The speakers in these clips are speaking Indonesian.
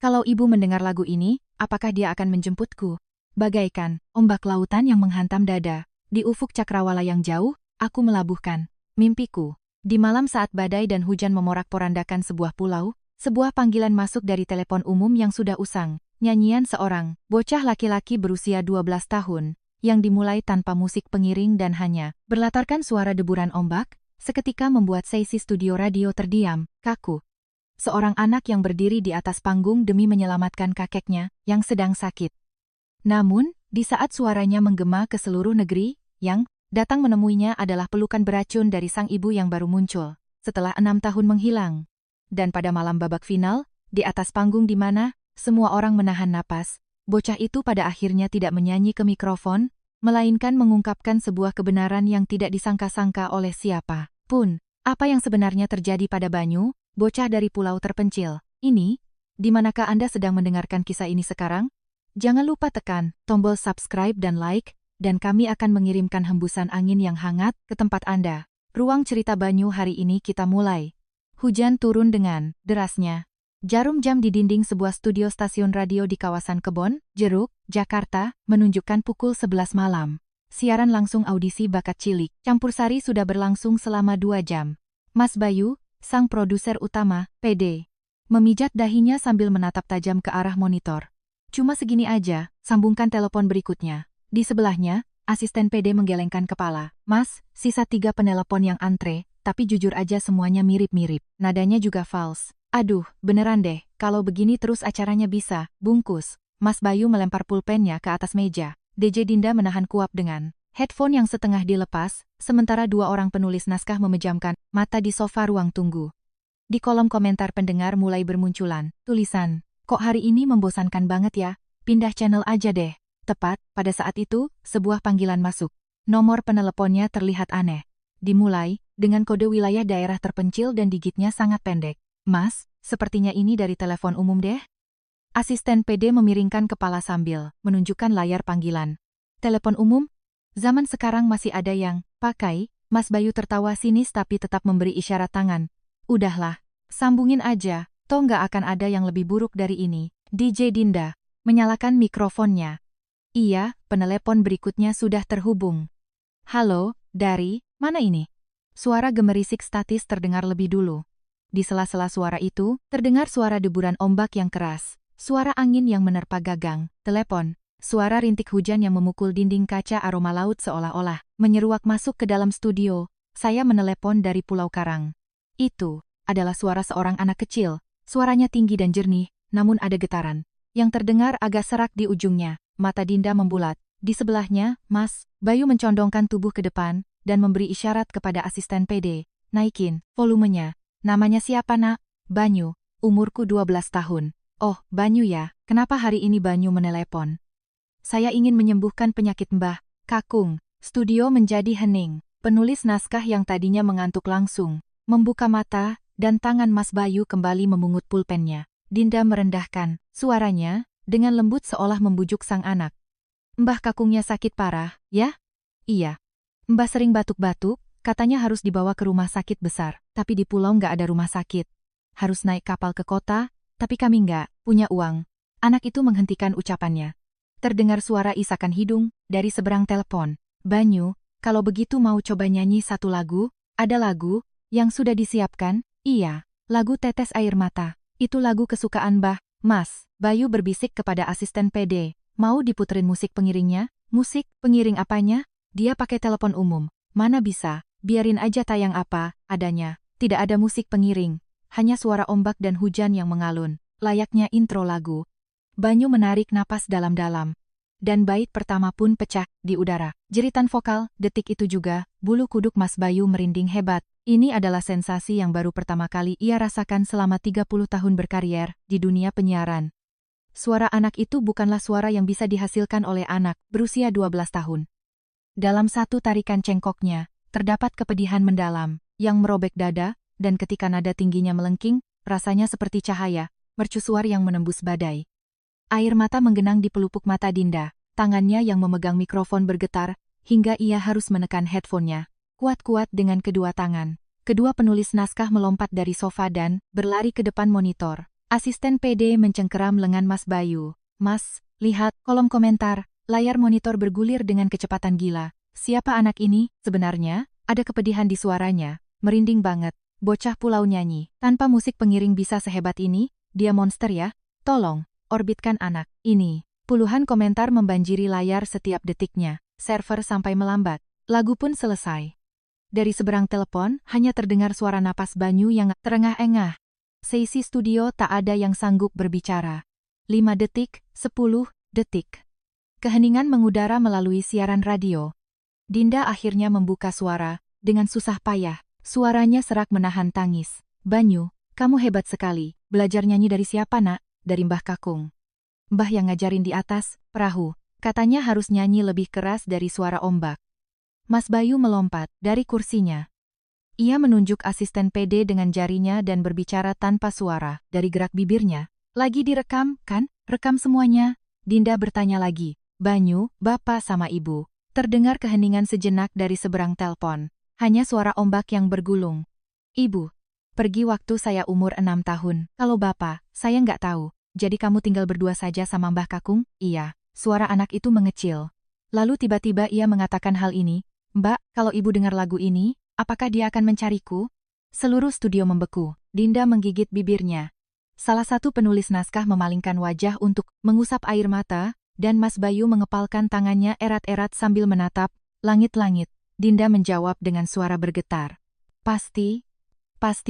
Kalau ibu mendengar lagu ini, apakah dia akan menjemputku? Bagaikan ombak lautan yang menghantam dada. Di ufuk cakrawala yang jauh, aku melabuhkan mimpiku. Di malam saat badai dan hujan memorak-porandakan sebuah pulau, sebuah panggilan masuk dari telepon umum yang sudah usang. Nyanyian seorang bocah laki-laki berusia 12 tahun, yang dimulai tanpa musik pengiring dan hanya berlatarkan suara deburan ombak, seketika membuat sesi studio radio terdiam, kaku. Seorang anak yang berdiri di atas panggung demi menyelamatkan kakeknya yang sedang sakit. Namun, di saat suaranya menggema ke seluruh negeri, yang datang menemuinya adalah pelukan beracun dari sang ibu yang baru muncul setelah 6 tahun menghilang. Dan pada malam babak final, di atas panggung di mana semua orang menahan napas, bocah itu pada akhirnya tidak menyanyi ke mikrofon, melainkan mengungkapkan sebuah kebenaran yang tidak disangka-sangka oleh siapa pun. Apa yang sebenarnya terjadi pada Banyu, bocah dari pulau terpencil ini? Di manakah Anda sedang mendengarkan kisah ini sekarang? Jangan lupa tekan tombol subscribe dan like, dan kami akan mengirimkan hembusan angin yang hangat ke tempat Anda. Ruang cerita Banyu hari ini kita mulai. Hujan turun dengan derasnya. Jarum jam di dinding sebuah studio stasiun radio di kawasan Kebon Jeruk, Jakarta, menunjukkan pukul 11 malam. Siaran langsung audisi bakat cilik Campur Sari sudah berlangsung selama 2 jam. Mas Bayu, sang produser utama, PD, memijat dahinya sambil menatap tajam ke arah monitor. Cuma segini aja, sambungkan telepon berikutnya. Di sebelahnya, asisten PD menggelengkan kepala. Mas, sisa 3 penelepon yang antre, tapi jujur aja semuanya mirip-mirip. Nadanya juga false. Aduh, beneran deh, kalau begini terus acaranya bisa bungkus. Mas Bayu melempar pulpennya ke atas meja. DJ Dinda menahan kuap dengan headphone yang setengah dilepas, sementara 2 orang penulis naskah memejamkan mata di sofa ruang tunggu. Di kolom komentar pendengar mulai bermunculan tulisan, "Kok hari ini membosankan banget ya? Pindah channel aja deh." Tepat pada saat itu, sebuah panggilan masuk. Nomor peneleponnya terlihat aneh. Dimulai dengan kode wilayah daerah terpencil dan digitnya sangat pendek. "Mas, sepertinya ini dari telepon umum deh." Asisten PD memiringkan kepala sambil menunjukkan layar panggilan. Telepon umum? Zaman sekarang masih ada yang pakai. Mas Bayu tertawa sinis tapi tetap memberi isyarat tangan. Udahlah, sambungin aja, toh nggak akan ada yang lebih buruk dari ini. DJ Dinda menyalakan mikrofonnya. Iya, penelepon berikutnya sudah terhubung. Halo, dari mana ini? Suara gemerisik statis terdengar lebih dulu. Di sela-sela suara itu, terdengar suara deburan ombak yang keras. Suara angin yang menerpa gagang, telepon, suara rintik hujan yang memukul dinding kaca, aroma laut seolah-olah menyeruak masuk ke dalam studio. Saya menelepon dari Pulau Karang. Itu adalah suara seorang anak kecil. Suaranya tinggi dan jernih, namun ada getaran yang terdengar agak serak di ujungnya. Mata Dinda membulat. Di sebelahnya, Mas Bayu mencondongkan tubuh ke depan dan memberi isyarat kepada asisten PD. Naikin volumenya. Namanya siapa, Nak? Banyu. Umurku 12 tahun. Oh, Banyu ya, kenapa hari ini Banyu menelepon? Saya ingin menyembuhkan penyakit Mbah Kakung. Studio menjadi hening. Penulis naskah yang tadinya mengantuk langsung membuka mata, dan tangan Mas Bayu kembali memungut pulpennya. Dinda merendahkan suaranya dengan lembut seolah membujuk sang anak. Mbah Kakungnya sakit parah, ya? Iya. Mbah sering batuk-batuk, katanya harus dibawa ke rumah sakit besar, tapi di pulau nggak ada rumah sakit. Harus naik kapal ke kota, tapi kami nggak punya uang. Anak itu menghentikan ucapannya. Terdengar suara isakan hidung dari seberang telepon. Banyu, kalau begitu mau coba nyanyi satu lagu? Ada lagu yang sudah disiapkan? Iya, lagu Tetes Air Mata. Itu lagu kesukaan Mbah. Mas Bayu berbisik kepada asisten PD. Mau diputerin musik pengiringnya? Musik pengiring apanya? Dia pakai telepon umum. Mana bisa, biarin aja tayang apa adanya. Tidak ada musik pengiring. Hanya suara ombak dan hujan yang mengalun, layaknya intro lagu. Banyu menarik napas dalam-dalam. Dan bait pertama pun pecah di udara. Jeritan vokal, detik itu juga, bulu kuduk Mas Bayu merinding hebat. Ini adalah sensasi yang baru pertama kali ia rasakan selama 30 tahun berkarier di dunia penyiaran. Suara anak itu bukanlah suara yang bisa dihasilkan oleh anak berusia 12 tahun. Dalam satu tarikan cengkoknya, terdapat kepedihan mendalam, yang merobek dada, dan ketika nada tingginya melengking, rasanya seperti cahaya mercusuar yang menembus badai. Air mata menggenang di pelupuk mata Dinda, tangannya yang memegang mikrofon bergetar, hingga ia harus menekan headphone-nya kuat-kuat dengan kedua tangan. Kedua penulis naskah melompat dari sofa dan berlari ke depan monitor. Asisten PD mencengkeram lengan Mas Bayu. Mas, lihat, kolom komentar, layar monitor bergulir dengan kecepatan gila. Siapa anak ini? Sebenarnya, ada kepedihan di suaranya. Merinding banget. Bocah pulau nyanyi. Tanpa musik pengiring bisa sehebat ini, dia monster ya? Tolong, orbitkan anak ini. Puluhan komentar membanjiri layar setiap detiknya. Server sampai melambat. Lagu pun selesai. Dari seberang telepon, hanya terdengar suara napas Banyu yang terengah-engah. Seisi studio tak ada yang sanggup berbicara. 5 detik, 10 detik. Keheningan mengudara melalui siaran radio. Dinda akhirnya membuka suara, dengan susah payah. Suaranya serak menahan tangis. Banyu, kamu hebat sekali. Belajar nyanyi dari siapa nak? Dari Mbah Kakung. Mbah yang ngajarin di atas perahu. Katanya harus nyanyi lebih keras dari suara ombak. Mas Bayu melompat dari kursinya. Ia menunjuk asisten PD dengan jarinya dan berbicara tanpa suara dari gerak bibirnya. Lagi direkam, kan? Rekam semuanya. Dinda bertanya lagi. Banyu, bapak sama ibu. Terdengar keheningan sejenak dari seberang telpon. Hanya suara ombak yang bergulung. Ibu, pergi waktu saya umur 6 tahun. Kalau bapak, saya nggak tahu. Jadi kamu tinggal berdua saja sama Mbah Kakung? Iya. Suara anak itu mengecil. Lalu tiba-tiba ia mengatakan hal ini. Mbak, kalau ibu dengar lagu ini, apakah dia akan mencariku? Seluruh studio membeku. Dinda menggigit bibirnya. Salah satu penulis naskah memalingkan wajah untuk mengusap air mata, dan Mas Bayu mengepalkan tangannya erat-erat sambil menatap langit-langit. Dinda menjawab dengan suara bergetar. Pasti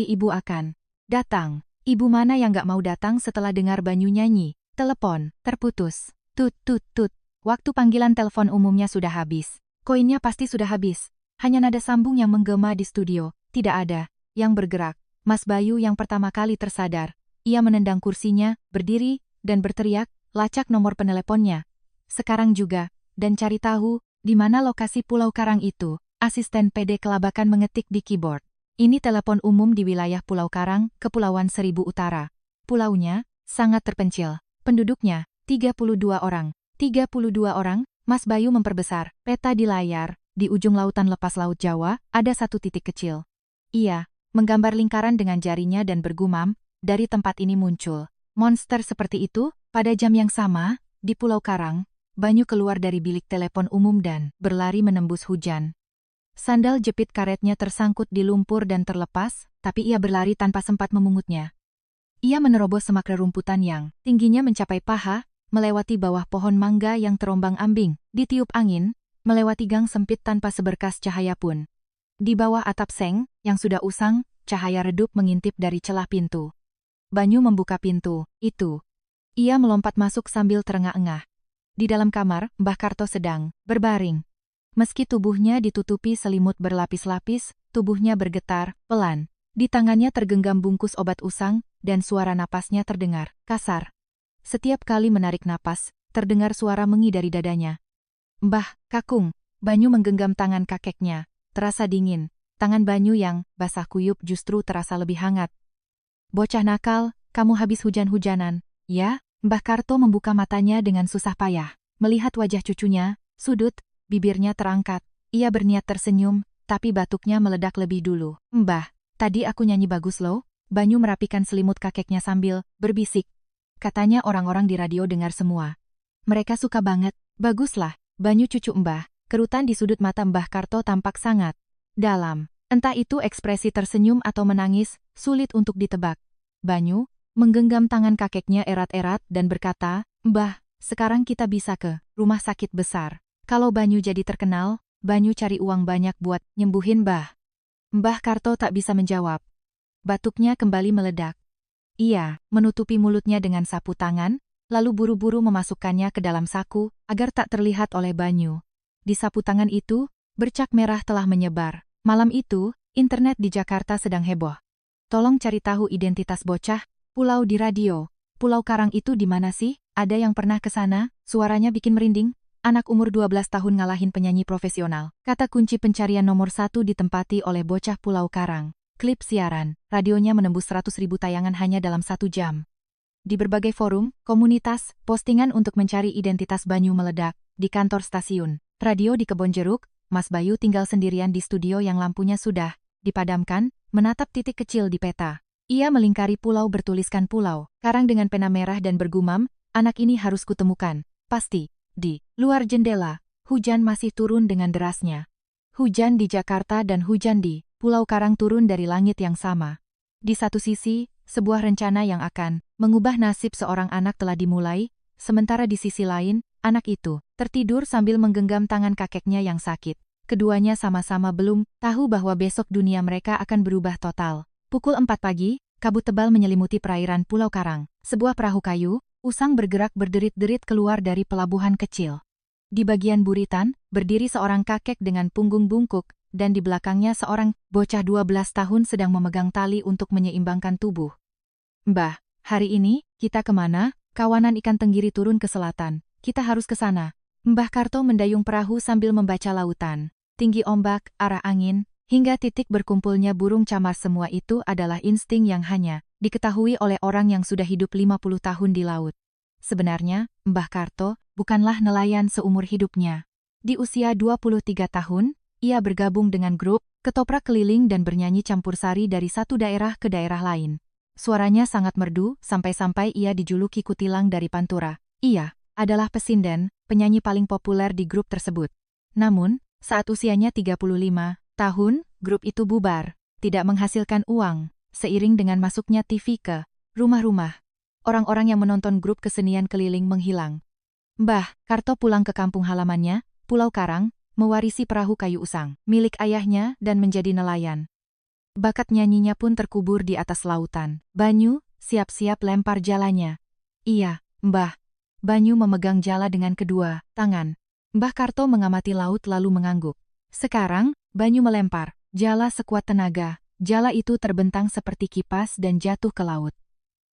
ibu akan datang. Ibu mana yang gak mau datang setelah dengar Banyu nyanyi? Telepon terputus. Tut tut tut. Waktu panggilan telepon umumnya sudah habis. Koinnya pasti sudah habis. Hanya nada sambung yang menggema di studio, tidak ada yang bergerak. Mas Bayu yang pertama kali tersadar. Ia menendang kursinya, berdiri, dan berteriak, lacak nomor peneleponnya. Sekarang juga, dan cari tahu, di mana lokasi Pulau Karang itu. Asisten PD kelabakan mengetik di keyboard. Ini telepon umum di wilayah Pulau Karang, Kepulauan Seribu Utara. Pulaunya, sangat terpencil. Penduduknya, 32 orang. 32 orang, Mas Bayu memperbesar peta di layar. Di ujung lautan lepas Laut Jawa, ada satu titik kecil. Ia menggambar lingkaran dengan jarinya dan bergumam, dari tempat ini muncul monster seperti itu. Pada jam yang sama, di Pulau Karang, Banyu keluar dari bilik telepon umum dan berlari menembus hujan. Sandal jepit karetnya tersangkut di lumpur dan terlepas, tapi ia berlari tanpa sempat memungutnya. Ia menerobos semak rerumputan yang tingginya mencapai paha, melewati bawah pohon mangga yang terombang-ambing, ditiup angin, melewati gang sempit tanpa seberkas cahaya pun. Di bawah atap seng, yang sudah usang, cahaya redup mengintip dari celah pintu. Banyu membuka pintu, itu. Ia melompat masuk sambil terengah-engah. Di dalam kamar, Mbah Karto sedang berbaring. Meski tubuhnya ditutupi selimut berlapis-lapis, tubuhnya bergetar, pelan. Di tangannya tergenggam bungkus obat usang, dan suara napasnya terdengar kasar. Setiap kali menarik napas, terdengar suara mengi dari dadanya. Mbah Kakung, Banyu menggenggam tangan kakeknya. Terasa dingin. Tangan Banyu yang basah kuyup justru terasa lebih hangat. Bocah nakal, kamu habis hujan-hujanan, ya? Mbah Karto membuka matanya dengan susah payah. Melihat wajah cucunya, sudut, bibirnya terangkat. Ia berniat tersenyum, tapi batuknya meledak lebih dulu. Mbah, tadi aku nyanyi bagus loh. Banyu merapikan selimut kakeknya sambil berbisik. Katanya orang-orang di radio dengar semua. Mereka suka banget. Baguslah. Banyu cucu Mbah. Kerutan di sudut mata Mbah Karto tampak sangat dalam. Entah itu ekspresi tersenyum atau menangis, sulit untuk ditebak. Banyu menggenggam tangan kakeknya erat-erat dan berkata, Mbah, sekarang kita bisa ke rumah sakit besar. Kalau Banyu jadi terkenal, Banyu cari uang banyak buat nyembuhin Mbah. Mbah Karto tak bisa menjawab. Batuknya kembali meledak. Ia menutupi mulutnya dengan sapu tangan, lalu buru-buru memasukkannya ke dalam saku, agar tak terlihat oleh Banyu. Di sapu tangan itu, bercak merah telah menyebar. Malam itu, internet di Jakarta sedang heboh. Tolong cari tahu identitas bocah, pulau di radio. Pulau Karang itu di mana sih? Ada yang pernah ke sana? Suaranya bikin merinding. Anak umur 12 tahun ngalahin penyanyi profesional. Kata kunci pencarian nomor 1 ditempati oleh bocah Pulau Karang. Klip siaran, radionya menembus 100.000 tayangan hanya dalam 1 jam. Di berbagai forum, komunitas, postingan untuk mencari identitas Banyu meledak. Di kantor stasiun radio di Kebon Jeruk, Mas Bayu tinggal sendirian di studio yang lampunya sudah dipadamkan, menatap titik kecil di peta. Ia melingkari pulau bertuliskan pulau Karang dengan pena merah dan bergumam, anak ini harus kutemukan, pasti. Di luar jendela, hujan masih turun dengan derasnya. Hujan di Jakarta dan hujan di Pulau Karang turun dari langit yang sama. Di satu sisi, sebuah rencana yang akan mengubah nasib seorang anak telah dimulai, sementara di sisi lain, anak itu tertidur sambil menggenggam tangan kakeknya yang sakit. Keduanya sama-sama belum tahu bahwa besok dunia mereka akan berubah total. Pukul 4 pagi, kabut tebal menyelimuti perairan Pulau Karang. Sebuah perahu kayu, usang bergerak berderit-derit keluar dari pelabuhan kecil. Di bagian buritan, berdiri seorang kakek dengan punggung bungkuk, dan di belakangnya seorang bocah 12 tahun sedang memegang tali untuk menyeimbangkan tubuh. Mbah, hari ini, kita kemana? Kawanan ikan tenggiri turun ke selatan. Kita harus ke sana. Mbah Karto mendayung perahu sambil membaca lautan. Tinggi ombak, arah angin, hingga titik berkumpulnya burung camar, semua itu adalah insting yang hanya diketahui oleh orang yang sudah hidup 50 tahun di laut. Sebenarnya, Mbah Karto bukanlah nelayan seumur hidupnya. Di usia 23 tahun, ia bergabung dengan grup ketoprak keliling dan bernyanyi campur sari dari satu daerah ke daerah lain. Suaranya sangat merdu, sampai-sampai ia dijuluki kutilang dari Pantura. Ia adalah pesinden, penyanyi paling populer di grup tersebut. Namun, saat usianya 35 tahun, grup itu bubar, tidak menghasilkan uang, seiring dengan masuknya TV ke rumah-rumah. Orang-orang yang menonton grup kesenian keliling menghilang. Mbah Karto pulang ke kampung halamannya, Pulau Karang, mewarisi perahu kayu usang, milik ayahnya dan menjadi nelayan. Bakat nyanyinya pun terkubur di atas lautan. Banyu, siap-siap lempar jalanya. Iya, Mbah. Banyu memegang jala dengan kedua tangan. Mbah Karto mengamati laut lalu mengangguk. Sekarang, Banyu melempar jala sekuat tenaga. Jala itu terbentang seperti kipas dan jatuh ke laut.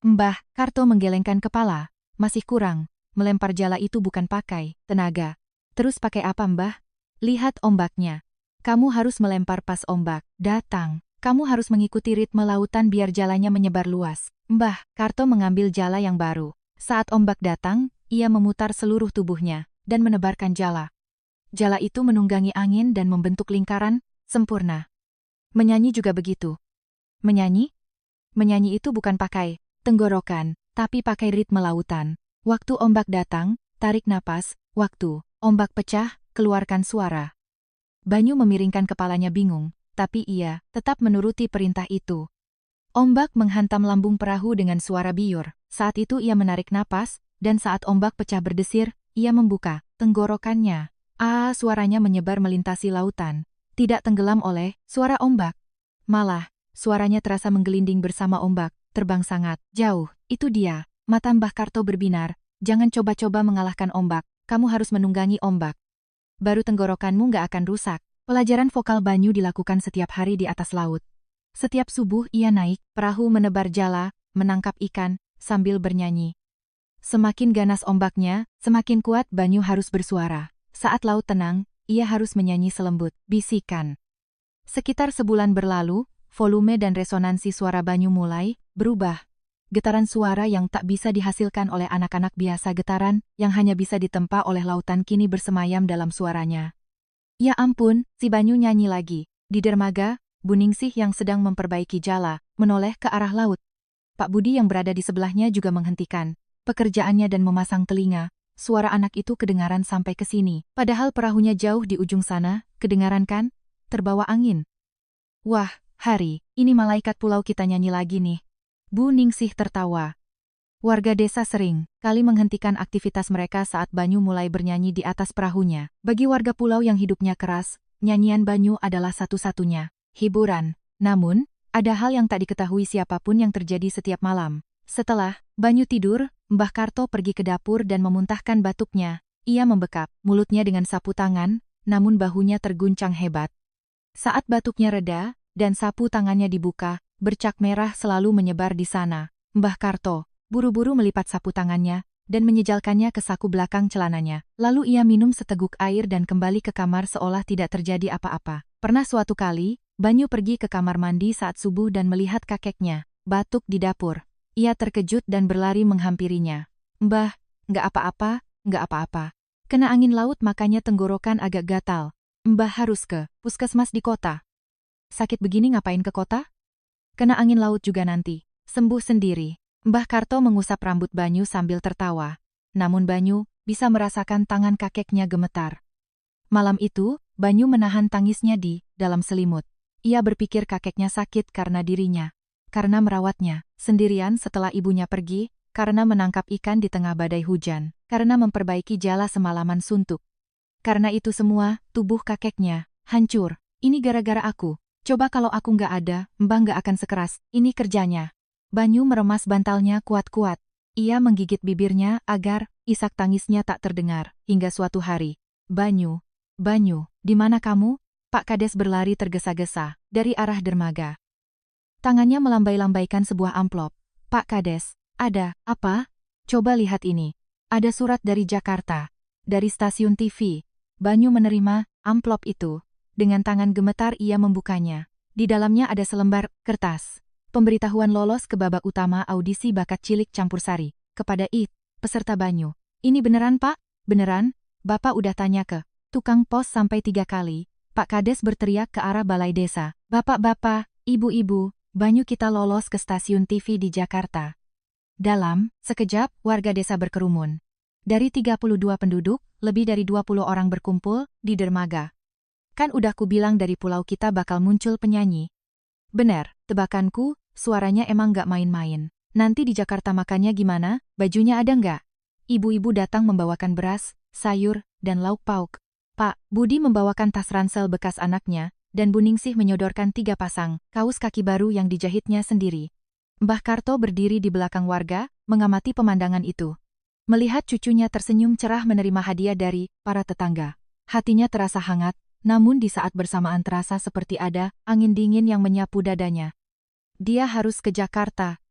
Mbah Karto menggelengkan kepala. Masih kurang. Melempar jala itu bukan pakai tenaga. Terus pakai apa, Mbah? Lihat ombaknya. Kamu harus melempar pas ombak datang. Kamu harus mengikuti ritme lautan biar jalanya menyebar luas. Mbah Karto mengambil jala yang baru. Saat ombak datang, ia memutar seluruh tubuhnya dan menebarkan jala. Jala itu menunggangi angin dan membentuk lingkaran sempurna. Menyanyi juga begitu. Menyanyi? Menyanyi itu bukan pakai tenggorokan, tapi pakai ritme lautan. Waktu ombak datang, tarik napas. Waktu ombak pecah, keluarkan suara. Banyu memiringkan kepalanya bingung, tapi ia tetap menuruti perintah itu. Ombak menghantam lambung perahu dengan suara biur. Saat itu ia menarik napas, dan saat ombak pecah berdesir, ia membuka tenggorokannya. Suaranya menyebar melintasi lautan. Tidak tenggelam oleh suara ombak. Malah, suaranya terasa menggelinding bersama ombak, terbang sangat jauh. Itu dia. Mata Mbah Karto berbinar. Jangan coba-coba mengalahkan ombak. Kamu harus menunggangi ombak. Baru tenggorokanmu nggak akan rusak. Pelajaran vokal Banyu dilakukan setiap hari di atas laut. Setiap subuh ia naik, perahu menebar jala, menangkap ikan, sambil bernyanyi. Semakin ganas ombaknya, semakin kuat Banyu harus bersuara. Saat laut tenang, ia harus menyanyi selembut, bisikan. Sekitar sebulan berlalu, volume dan resonansi suara Banyu mulai berubah. Getaran suara yang tak bisa dihasilkan oleh anak-anak biasa, getaran yang hanya bisa ditempa oleh lautan kini bersemayam dalam suaranya. Ya ampun, si Banyu nyanyi lagi. Di dermaga, Bu Ningsih yang sedang memperbaiki jala, menoleh ke arah laut. Pak Budi yang berada di sebelahnya juga menghentikan pekerjaannya dan memasang telinga. Suara anak itu kedengaran sampai ke sini. Padahal perahunya jauh di ujung sana, kedengaran kan? Terbawa angin. Wah, Hari, ini malaikat pulau kita nyanyi lagi nih. Bu Ningsih tertawa. Warga desa sering kali menghentikan aktivitas mereka saat Banyu mulai bernyanyi di atas perahunya. Bagi warga pulau yang hidupnya keras, nyanyian Banyu adalah satu-satunya hiburan. Namun, ada hal yang tak diketahui siapapun yang terjadi setiap malam. Setelah Banyu tidur, Mbah Karto pergi ke dapur dan memuntahkan batuknya. Ia membekap mulutnya dengan sapu tangan, namun bahunya terguncang hebat. Saat batuknya reda, dan sapu tangannya dibuka, bercak merah selalu menyebar di sana. Mbah Karto buru-buru melipat sapu tangannya, dan menyejalkannya ke saku belakang celananya. Lalu ia minum seteguk air dan kembali ke kamar seolah tidak terjadi apa-apa. Pernah suatu kali, Banyu pergi ke kamar mandi saat subuh dan melihat kakeknya batuk di dapur. Ia terkejut dan berlari menghampirinya. Mbah, nggak apa-apa, nggak apa-apa. Kena angin laut makanya tenggorokan agak gatal. Mbah harus ke puskesmas di kota. Sakit begini ngapain ke kota? Kena angin laut juga nanti. Sembuh sendiri. Mbah Karto mengusap rambut Banyu sambil tertawa. Namun Banyu bisa merasakan tangan kakeknya gemetar. Malam itu, Banyu menahan tangisnya di dalam selimut. Ia berpikir kakeknya sakit karena dirinya. Karena merawatnya, sendirian setelah ibunya pergi, karena menangkap ikan di tengah badai hujan, karena memperbaiki jala semalaman suntuk. Karena itu semua, tubuh kakeknya hancur. Ini gara-gara aku. Coba kalau aku nggak ada, Mbah nggak akan sekeras. Ini kerjanya. Banyu meremas bantalnya kuat-kuat. Ia menggigit bibirnya agar isak tangisnya tak terdengar. Hingga suatu hari, Banyu, di mana kamu? Pak Kades berlari tergesa-gesa dari arah dermaga. Tangannya melambai-lambaikan sebuah amplop. Pak Kades, ada apa? Coba lihat ini. Ada surat dari Jakarta. Dari stasiun TV. Banyu menerima amplop itu. Dengan tangan gemetar ia membukanya. Di dalamnya ada selembar kertas. Pemberitahuan lolos ke babak utama audisi bakat cilik campur sari. Kepada peserta Banyu. Ini beneran Pak? Beneran? Bapak udah tanya ke tukang pos sampai 3 kali. Pak Kades berteriak ke arah balai desa. Bapak-bapak, ibu-ibu, Banyu kita lolos ke stasiun TV di Jakarta. Dalam sekejap, warga desa berkerumun. Dari 32 penduduk, lebih dari 20 orang berkumpul di dermaga. Kan udah ku bilang dari pulau kita bakal muncul penyanyi. Bener, tebakanku, suaranya emang gak main-main. Nanti di Jakarta makannya gimana? Bajunya ada nggak? Ibu-ibu datang membawakan beras, sayur, dan lauk pauk. Pak Budi membawakan tas ransel bekas anaknya, dan Bu Ningsih menyodorkan 3 pasang kaos kaki baru yang dijahitnya sendiri. Mbah Karto berdiri di belakang warga, mengamati pemandangan itu. Melihat cucunya tersenyum cerah menerima hadiah dari para tetangga. Hatinya terasa hangat. Namun di saat bersamaan terasa seperti ada angin dingin yang menyapu dadanya. Dia harus ke Jakarta.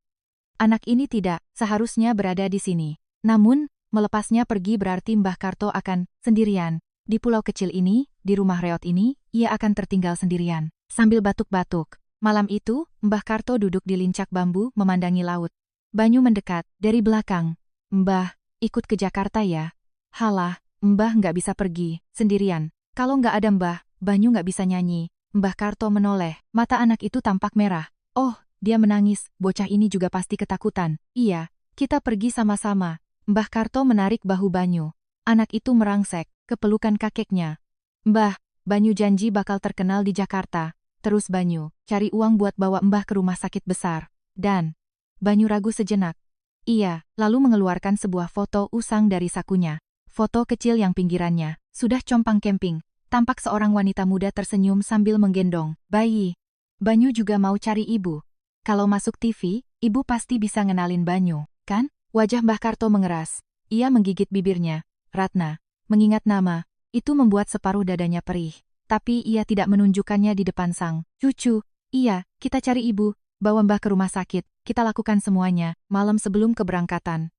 Anak ini tidak seharusnya berada di sini. Namun, melepasnya pergi berarti Mbah Karto akan sendirian. Di pulau kecil ini, di rumah reot ini, ia akan tertinggal sendirian. Sambil batuk-batuk. Malam itu, Mbah Karto duduk di lincak bambu memandangi laut. Banyu mendekat dari belakang. Mbah, ikut ke Jakarta ya. Halah, Mbah nggak bisa pergi sendirian. Kalau nggak ada Mbah, Banyu nggak bisa nyanyi. Mbah Karto menoleh, mata anak itu tampak merah. Oh, dia menangis, bocah ini juga pasti ketakutan. Iya, kita pergi sama-sama. Mbah Karto menarik bahu Banyu. Anak itu merangsek ke pelukan kakeknya. Mbah, Banyu janji bakal terkenal di Jakarta. Terus Banyu, cari uang buat bawa Mbah ke rumah sakit besar. Dan, Banyu ragu sejenak. Iya, lalu mengeluarkan sebuah foto usang dari sakunya. Foto kecil yang pinggirannya sudah compang camping. Tampak seorang wanita muda tersenyum sambil menggendong bayi. Banyu juga mau cari ibu. Kalau masuk TV, ibu pasti bisa ngenalin Banyu, kan? Wajah Mbah Karto mengeras. Ia menggigit bibirnya. Ratna. Mengingat nama, itu membuat separuh dadanya perih. Tapi ia tidak menunjukkannya di depan sang cucu. Iya, kita cari ibu. Bawa Mbah ke rumah sakit. Kita lakukan semuanya, malam sebelum keberangkatan.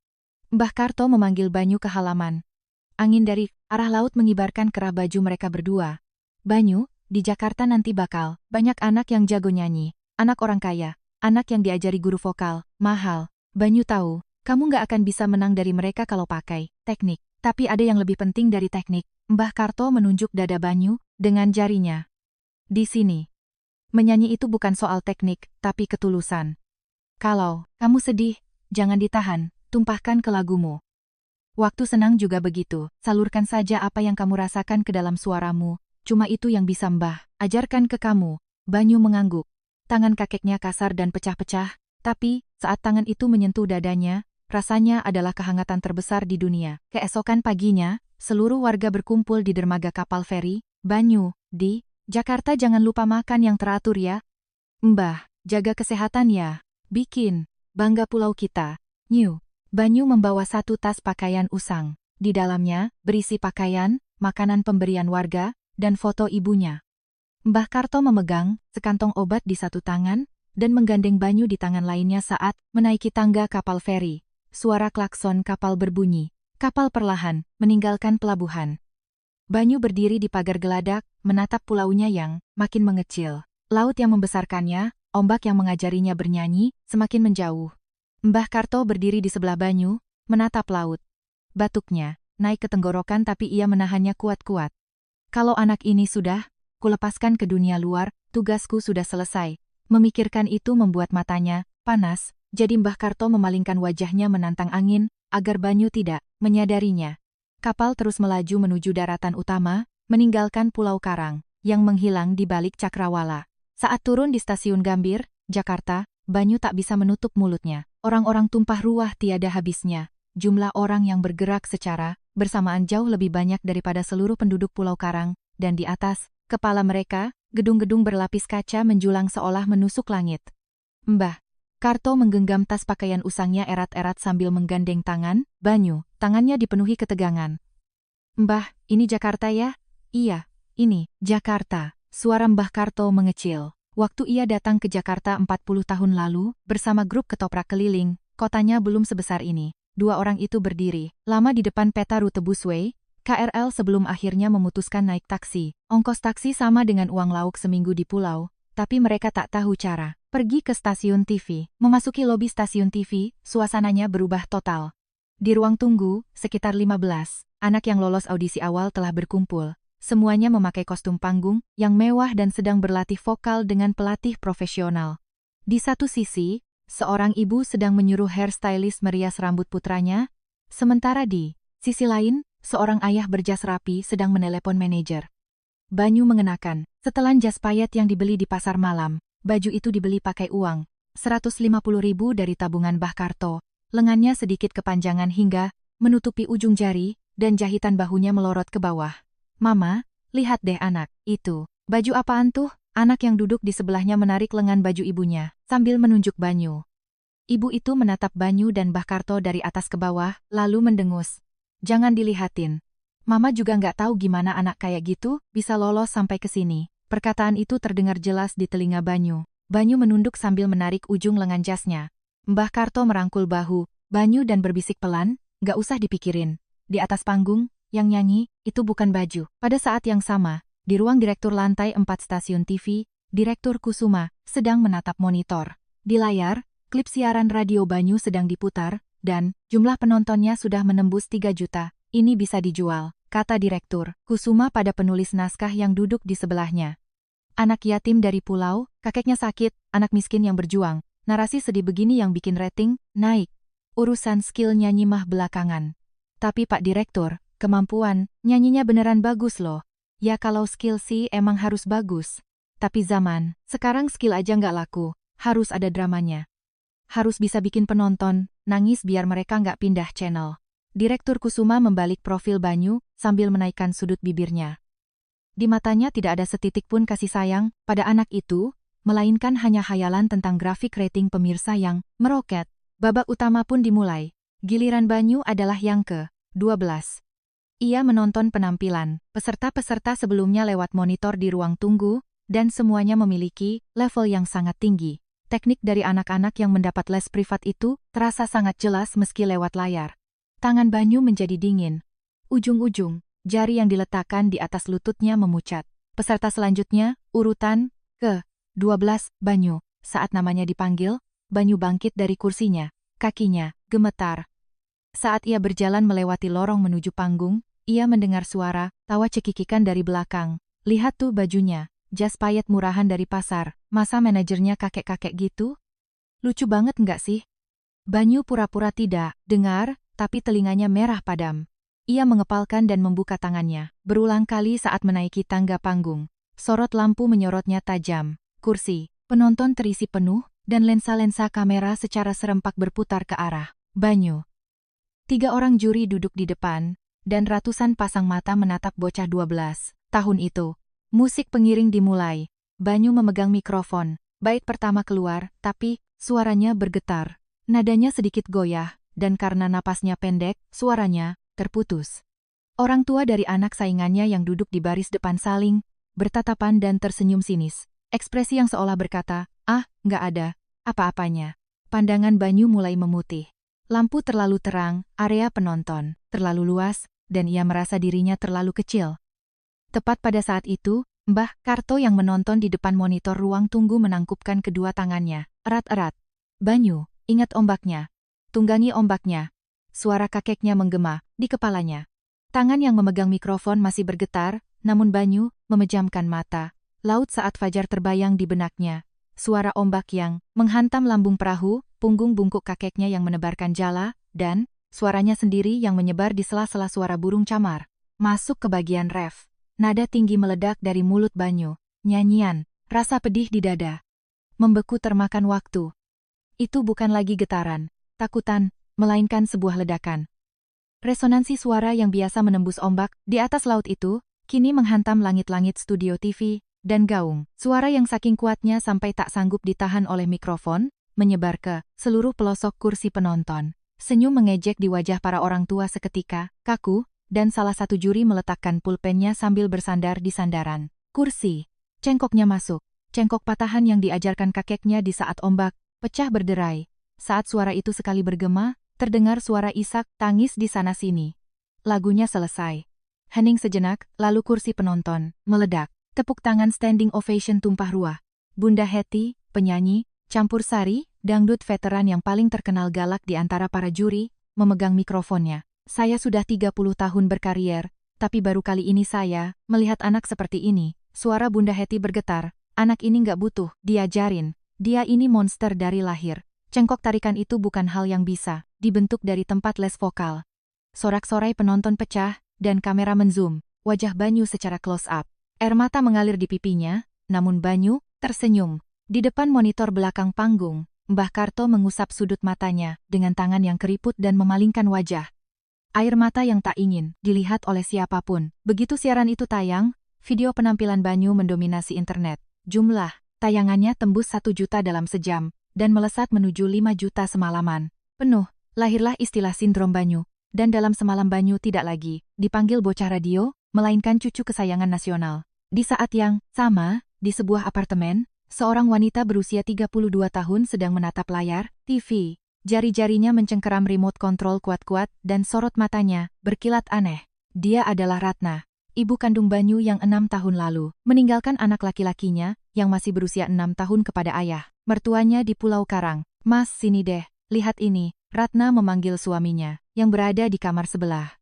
Mbah Karto memanggil Banyu ke halaman. Angin dari arah laut mengibarkan kerah baju mereka berdua. Banyu, di Jakarta nanti bakal banyak anak yang jago nyanyi. Anak orang kaya, anak yang diajari guru vokal, mahal. Banyu tahu, kamu nggak akan bisa menang dari mereka kalau pakai teknik. Tapi ada yang lebih penting dari teknik. Mbah Karto menunjuk dada Banyu dengan jarinya. Di sini. Menyanyi itu bukan soal teknik, tapi ketulusan. Kalau kamu sedih, jangan ditahan, tumpahkan ke lagumu. Waktu senang juga begitu, salurkan saja apa yang kamu rasakan ke dalam suaramu, cuma itu yang bisa Mbah ajarkan ke kamu. Banyu mengangguk. Tangan kakeknya kasar dan pecah-pecah, tapi saat tangan itu menyentuh dadanya, rasanya adalah kehangatan terbesar di dunia. Keesokan paginya, seluruh warga berkumpul di dermaga kapal feri. Banyu, di Jakarta jangan lupa makan yang teratur ya. Mbah, jaga kesehatan ya. Bikin bangga pulau kita. New. Banyu membawa 1 tas pakaian usang. Di dalamnya, berisi pakaian, makanan pemberian warga, dan foto ibunya. Mbah Karto memegang sekantong obat di satu tangan, dan menggandeng Banyu di tangan lainnya saat menaiki tangga kapal feri. Suara klakson kapal berbunyi. Kapal perlahan meninggalkan pelabuhan. Banyu berdiri di pagar geladak, menatap pulaunya yang makin mengecil. Laut yang membesarkannya, ombak yang mengajarinya bernyanyi, semakin menjauh. Mbah Karto berdiri di sebelah Banyu, menatap laut. Batuknya naik ke tenggorokan tapi ia menahannya kuat-kuat. Kalau anak ini sudah kulepaskan ke dunia luar, tugasku sudah selesai. Memikirkan itu membuat matanya panas, jadi Mbah Karto memalingkan wajahnya menantang angin, agar Banyu tidak menyadarinya. Kapal terus melaju menuju daratan utama, meninggalkan Pulau Karang, yang menghilang di balik cakrawala. Saat turun di stasiun Gambir, Jakarta, Banyu tak bisa menutup mulutnya. Orang-orang tumpah ruah tiada habisnya. Jumlah orang yang bergerak secara bersamaan jauh lebih banyak daripada seluruh penduduk Pulau Karang, dan di atas kepala mereka, gedung-gedung berlapis kaca menjulang seolah menusuk langit. Mbah Karto menggenggam tas pakaian usangnya erat-erat sambil menggandeng tangan Banyu. Tangannya dipenuhi ketegangan. Mbah, ini Jakarta ya? Iya, ini Jakarta. Suara Mbah Karto mengecil. Waktu ia datang ke Jakarta 40 tahun lalu, bersama grup ketoprak keliling, kotanya belum sebesar ini. Dua orang itu berdiri lama di depan peta rute busway, KRL sebelum akhirnya memutuskan naik taksi. Ongkos taksi sama dengan uang lauk seminggu di pulau, tapi mereka tak tahu cara. Pergi ke stasiun TV. Memasuki lobi stasiun TV, suasananya berubah total. Di ruang tunggu, sekitar 15 anak yang lolos audisi awal telah berkumpul. Semuanya memakai kostum panggung yang mewah dan sedang berlatih vokal dengan pelatih profesional. Di satu sisi, seorang ibu sedang menyuruh hairstylist merias rambut putranya, sementara di sisi lain, seorang ayah berjas rapi sedang menelepon manajer. Banyu mengenakan setelan jas payet yang dibeli di pasar malam. Baju itu dibeli pakai uang 150.000 dari tabungan Mbah Karto. Lengannya sedikit kepanjangan hingga menutupi ujung jari, dan jahitan bahunya melorot ke bawah. Mama, lihat deh anak, itu. Baju apaan tuh? Anak yang duduk di sebelahnya menarik lengan baju ibunya, sambil menunjuk Banyu. Ibu itu menatap Banyu dan Mbah Karto dari atas ke bawah, lalu mendengus. Jangan dilihatin. Mama juga nggak tahu gimana anak kayak gitu bisa lolos sampai ke sini. Perkataan itu terdengar jelas di telinga Banyu. Banyu menunduk sambil menarik ujung lengan jasnya. Mbah Karto merangkul bahu Banyu dan berbisik pelan, nggak usah dipikirin. Di atas panggung, yang nyanyi, itu bukan baju. Pada saat yang sama, di ruang direktur lantai 4 stasiun TV, Direktur Kusuma sedang menatap monitor. Di layar, klip siaran radio Banyu sedang diputar, dan jumlah penontonnya sudah menembus 3 juta. Ini bisa dijual, kata Direktur Kusuma pada penulis naskah yang duduk di sebelahnya. Anak yatim dari pulau, kakeknya sakit, anak miskin yang berjuang. Narasi sedih begini yang bikin rating naik. Urusan skill nyanyi mah belakangan. Tapi Pak Direktur, kemampuan nyanyinya beneran bagus loh. Ya kalau skill sih emang harus bagus. Tapi zaman sekarang skill aja nggak laku, harus ada dramanya. Harus bisa bikin penonton nangis biar mereka nggak pindah channel. Direktur Kusuma membalik profil Banyu sambil menaikkan sudut bibirnya. Di matanya tidak ada setitik pun kasih sayang pada anak itu, melainkan hanya khayalan tentang grafik rating pemirsa yang meroket. Babak utama pun dimulai. Giliran Banyu adalah yang ke-12. Ia menonton penampilan peserta-peserta sebelumnya lewat monitor di ruang tunggu, dan semuanya memiliki level yang sangat tinggi. Teknik dari anak-anak yang mendapat les privat itu terasa sangat jelas meski lewat layar. Tangan Banyu menjadi dingin. Ujung-ujung jari yang diletakkan di atas lututnya memucat. Peserta selanjutnya, urutan ke-12, Banyu. Saat namanya dipanggil, Banyu bangkit dari kursinya. Kakinya gemetar. Saat ia berjalan melewati lorong menuju panggung, ia mendengar suara tawa cekikikan dari belakang. Lihat tuh bajunya, jas payet murahan dari pasar. Masa manajernya kakek-kakek gitu? Lucu banget nggak sih? Banyu pura-pura tidak dengar, tapi telinganya merah padam. Ia mengepalkan dan membuka tangannya, berulang kali saat menaiki tangga panggung. Sorot lampu menyorotnya tajam. Kursi penonton terisi penuh, dan lensa-lensa kamera secara serempak berputar ke arah Banyu. 3 orang juri duduk di depan, dan ratusan pasang mata menatap bocah 12 tahun itu. Musik pengiring dimulai. Banyu memegang mikrofon. Bait pertama keluar, tapi suaranya bergetar. Nadanya sedikit goyah, dan karena napasnya pendek, suaranya terputus. Orang tua dari anak saingannya yang duduk di baris depan saling bertatapan dan tersenyum sinis. Ekspresi yang seolah berkata, nggak ada apa-apanya. Pandangan Banyu mulai memutih. Lampu terlalu terang, area penonton terlalu luas, dan ia merasa dirinya terlalu kecil. Tepat pada saat itu, Mbah Karto yang menonton di depan monitor ruang tunggu menangkupkan kedua tangannya erat-erat. Banyu, ingat ombaknya. Tunggangi ombaknya. Suara kakeknya menggema di kepalanya. Tangan yang memegang mikrofon masih bergetar, namun Banyu memejamkan mata. Laut saat fajar terbayang di benaknya. suara ombak yang menghantam lambung perahu, punggung bungkuk kakeknya yang menebarkan jala, dan suaranya sendiri yang menyebar di sela-sela suara burung camar. Masuk ke bagian ref. Nada tinggi meledak dari mulut Banyu. Nyanyian, rasa pedih di dada. Membeku termakan waktu. Itu bukan lagi getaran, takutan, melainkan sebuah ledakan. Resonansi suara yang biasa menembus ombak di atas laut itu, kini menghantam langit-langit studio TV dan gaung. Suara yang saking kuatnya sampai tak sanggup ditahan oleh mikrofon, menyebar ke seluruh pelosok kursi penonton. Senyum mengejek di wajah para orang tua seketika, kaku, dan salah satu juri meletakkan pulpennya sambil bersandar di sandaran kursi. Cengkoknya masuk. Cengkok patahan yang diajarkan kakeknya di saat ombak pecah berderai. Saat suara itu sekali bergema, terdengar suara isak tangis di sana-sini. Lagunya selesai. Hening sejenak, lalu kursi penonton meledak. Tepuk tangan standing ovation tumpah ruah. Bunda Hetty, penyanyi, campur sari, dangdut veteran yang paling terkenal galak di antara para juri, memegang mikrofonnya. Saya sudah 30 tahun berkarier, tapi baru kali ini saya melihat anak seperti ini. Suara Bunda Hetty bergetar. Anak ini nggak butuh diajarin. Dia ini monster dari lahir. Cengkok tarikan itu bukan hal yang bisa dibentuk dari tempat les vokal. Sorak-sorai penonton pecah, dan kamera menzoom wajah Banyu secara close-up. Air mata mengalir di pipinya, namun Banyu tersenyum. Di depan monitor belakang panggung, Mbah Karto mengusap sudut matanya dengan tangan yang keriput dan memalingkan wajah. Air mata yang tak ingin dilihat oleh siapapun. Begitu siaran itu tayang, video penampilan Banyu mendominasi internet. Jumlah tayangannya tembus 1 juta dalam sejam, dan melesat menuju 5 juta semalaman. Penuh, lahirlah istilah sindrom Banyu, dan dalam semalam Banyu tidak lagi dipanggil bocah radio, melainkan cucu kesayangan nasional. Di saat yang sama, di sebuah apartemen, seorang wanita berusia 32 tahun sedang menatap layar TV. Jari-jarinya mencengkeram remote control kuat-kuat dan sorot matanya berkilat aneh. Dia adalah Ratna, ibu kandung Banyu yang 6 tahun lalu, meninggalkan anak laki-lakinya yang masih berusia 6 tahun kepada ayah mertuanya di Pulau Karang. Mas, sini deh, lihat ini. Ratna memanggil suaminya, yang berada di kamar sebelah.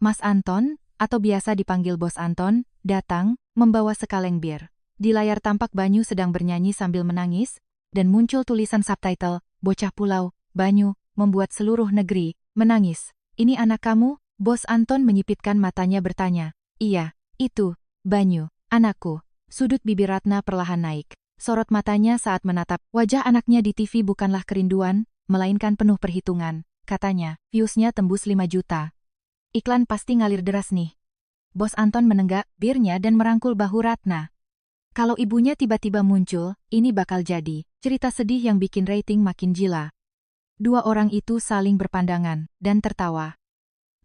Mas Anton, atau biasa dipanggil Bos Anton, datang, membawa sekaleng bir. Di layar tampak Banyu sedang bernyanyi sambil menangis, dan muncul tulisan subtitle, Bocah Pulau, Banyu, membuat seluruh negeri menangis. Ini anak kamu? Bos Anton menyipitkan matanya bertanya. Iya, itu, Banyu, anakku. Sudut bibir Ratna perlahan naik. Sorot matanya saat menatap wajah anaknya di TV bukanlah kerinduan, melainkan penuh perhitungan. Katanya, viewsnya tembus 5 juta. Iklan pasti ngalir deras nih. Bos Anton menenggak birnya dan merangkul bahu Ratna. Kalau ibunya tiba-tiba muncul, ini bakal jadi cerita sedih yang bikin rating makin gila. Dua orang itu saling berpandangan dan tertawa.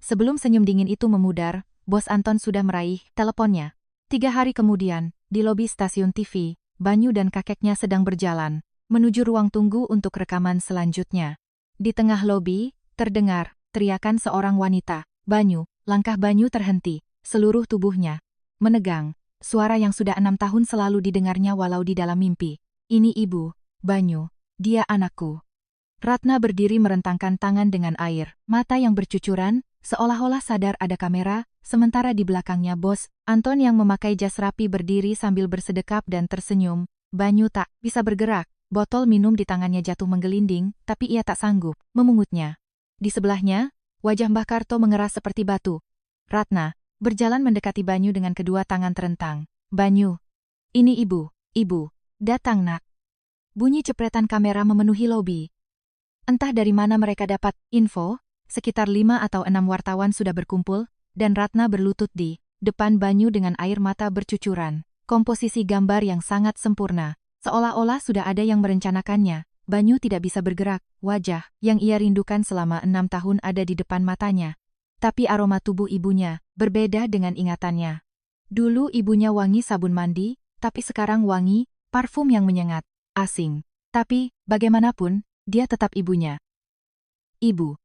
Sebelum senyum dingin itu memudar, Bos Anton sudah meraih teleponnya. 3 hari kemudian, di lobi stasiun TV, Banyu dan kakeknya sedang berjalan menuju ruang tunggu untuk rekaman selanjutnya. Di tengah lobi, terdengar teriakan seorang wanita. Banyu, langkah Banyu terhenti, seluruh tubuhnya menegang. Suara yang sudah 6 tahun selalu didengarnya walau di dalam mimpi. Ini ibu, Banyu, dia anakku. Ratna berdiri merentangkan tangan dengan air mata yang bercucuran, seolah-olah sadar ada kamera, sementara di belakangnya Bos Anton yang memakai jas rapi berdiri sambil bersedekap dan tersenyum. Banyu tak bisa bergerak, botol minum di tangannya jatuh menggelinding, tapi ia tak sanggup memungutnya. Di sebelahnya, wajah Mbah Karto mengeras seperti batu. Ratna berjalan mendekati Banyu dengan kedua tangan terentang. Banyu, ini ibu, datang nak. Bunyi cepretan kamera memenuhi lobi. Entah dari mana mereka dapat info, sekitar 5 atau 6 wartawan sudah berkumpul, dan Ratna berlutut di depan Banyu dengan air mata bercucuran. Komposisi gambar yang sangat sempurna, seolah-olah sudah ada yang merencanakannya. Banyu tidak bisa bergerak, wajah yang ia rindukan selama 6 tahun ada di depan matanya. Tapi aroma tubuh ibunya berbeda dengan ingatannya. Dulu ibunya wangi sabun mandi, tapi sekarang wangi parfum yang menyengat, asing. Tapi, bagaimanapun, dia tetap ibunya. Ibu.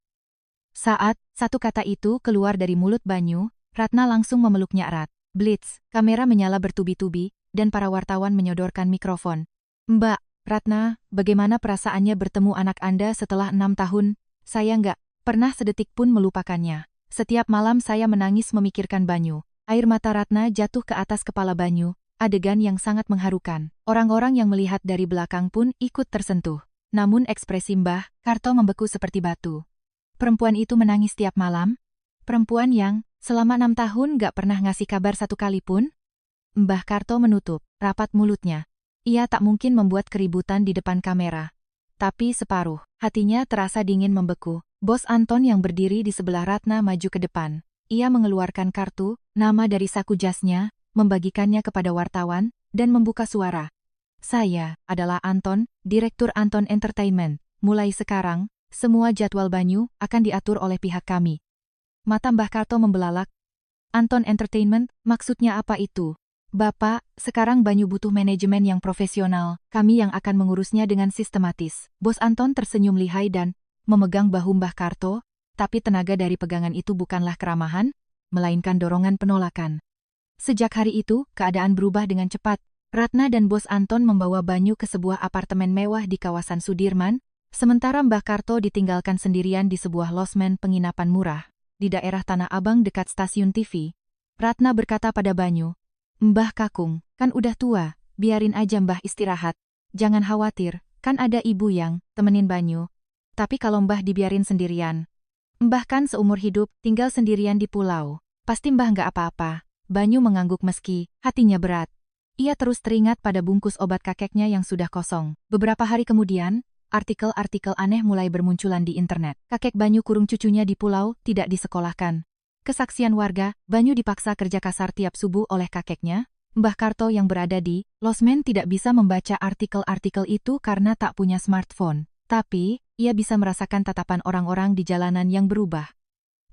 Saat satu kata itu keluar dari mulut Banyu, Ratna langsung memeluknya erat. Blitz, kamera menyala bertubi-tubi, dan para wartawan menyodorkan mikrofon. Mbak Ratna, bagaimana perasaannya bertemu anak Anda setelah 6 tahun? Saya nggak pernah sedetik pun melupakannya. Setiap malam saya menangis memikirkan Banyu. Air mata Ratna jatuh ke atas kepala Banyu, adegan yang sangat mengharukan. Orang-orang yang melihat dari belakang pun ikut tersentuh. Namun ekspresi Mbah Karto membeku seperti batu. Perempuan itu menangis tiap malam? Perempuan yang selama 6 tahun gak pernah ngasih kabar satu kali pun? Mbah Karto menutup rapat mulutnya. Ia tak mungkin membuat keributan di depan kamera. Tapi separuh hatinya terasa dingin membeku. Bos Anton yang berdiri di sebelah Ratna maju ke depan. Ia mengeluarkan kartu, nama dari saku jasnya, membagikannya kepada wartawan, dan membuka suara. Saya adalah Anton, Direktur Anton Entertainment. Mulai sekarang, semua jadwal Banyu akan diatur oleh pihak kami. Mata Mbah Karto membelalak. Anton Entertainment, maksudnya apa itu? Bapak, sekarang Banyu butuh manajemen yang profesional, kami yang akan mengurusnya dengan sistematis. Bos Anton tersenyum lihai dan memegang bahu Mbah Karto, tapi tenaga dari pegangan itu bukanlah keramahan, melainkan dorongan penolakan. Sejak hari itu, keadaan berubah dengan cepat. Ratna dan Bos Anton membawa Banyu ke sebuah apartemen mewah di kawasan Sudirman, sementara Mbah Karto ditinggalkan sendirian di sebuah losmen penginapan murah, di daerah Tanah Abang dekat stasiun TV. Ratna berkata pada Banyu, Mbah Kakung, kan udah tua, biarin aja Mbah istirahat. Jangan khawatir, kan ada ibu yang temenin Banyu. Tapi kalau Mbah dibiarin sendirian, Mbah kan seumur hidup tinggal sendirian di pulau. Pasti Mbah nggak apa-apa. Banyu mengangguk meski hatinya berat. Ia terus teringat pada bungkus obat kakeknya yang sudah kosong. Beberapa hari kemudian, artikel-artikel aneh mulai bermunculan di internet. Kakek Banyu kurung cucunya di pulau, tidak disekolahkan. Kesaksian warga, Banyu dipaksa kerja kasar tiap subuh oleh kakeknya. Mbah Karto yang berada di losmen tidak bisa membaca artikel-artikel itu karena tak punya smartphone. Tapi, ia bisa merasakan tatapan orang-orang di jalanan yang berubah.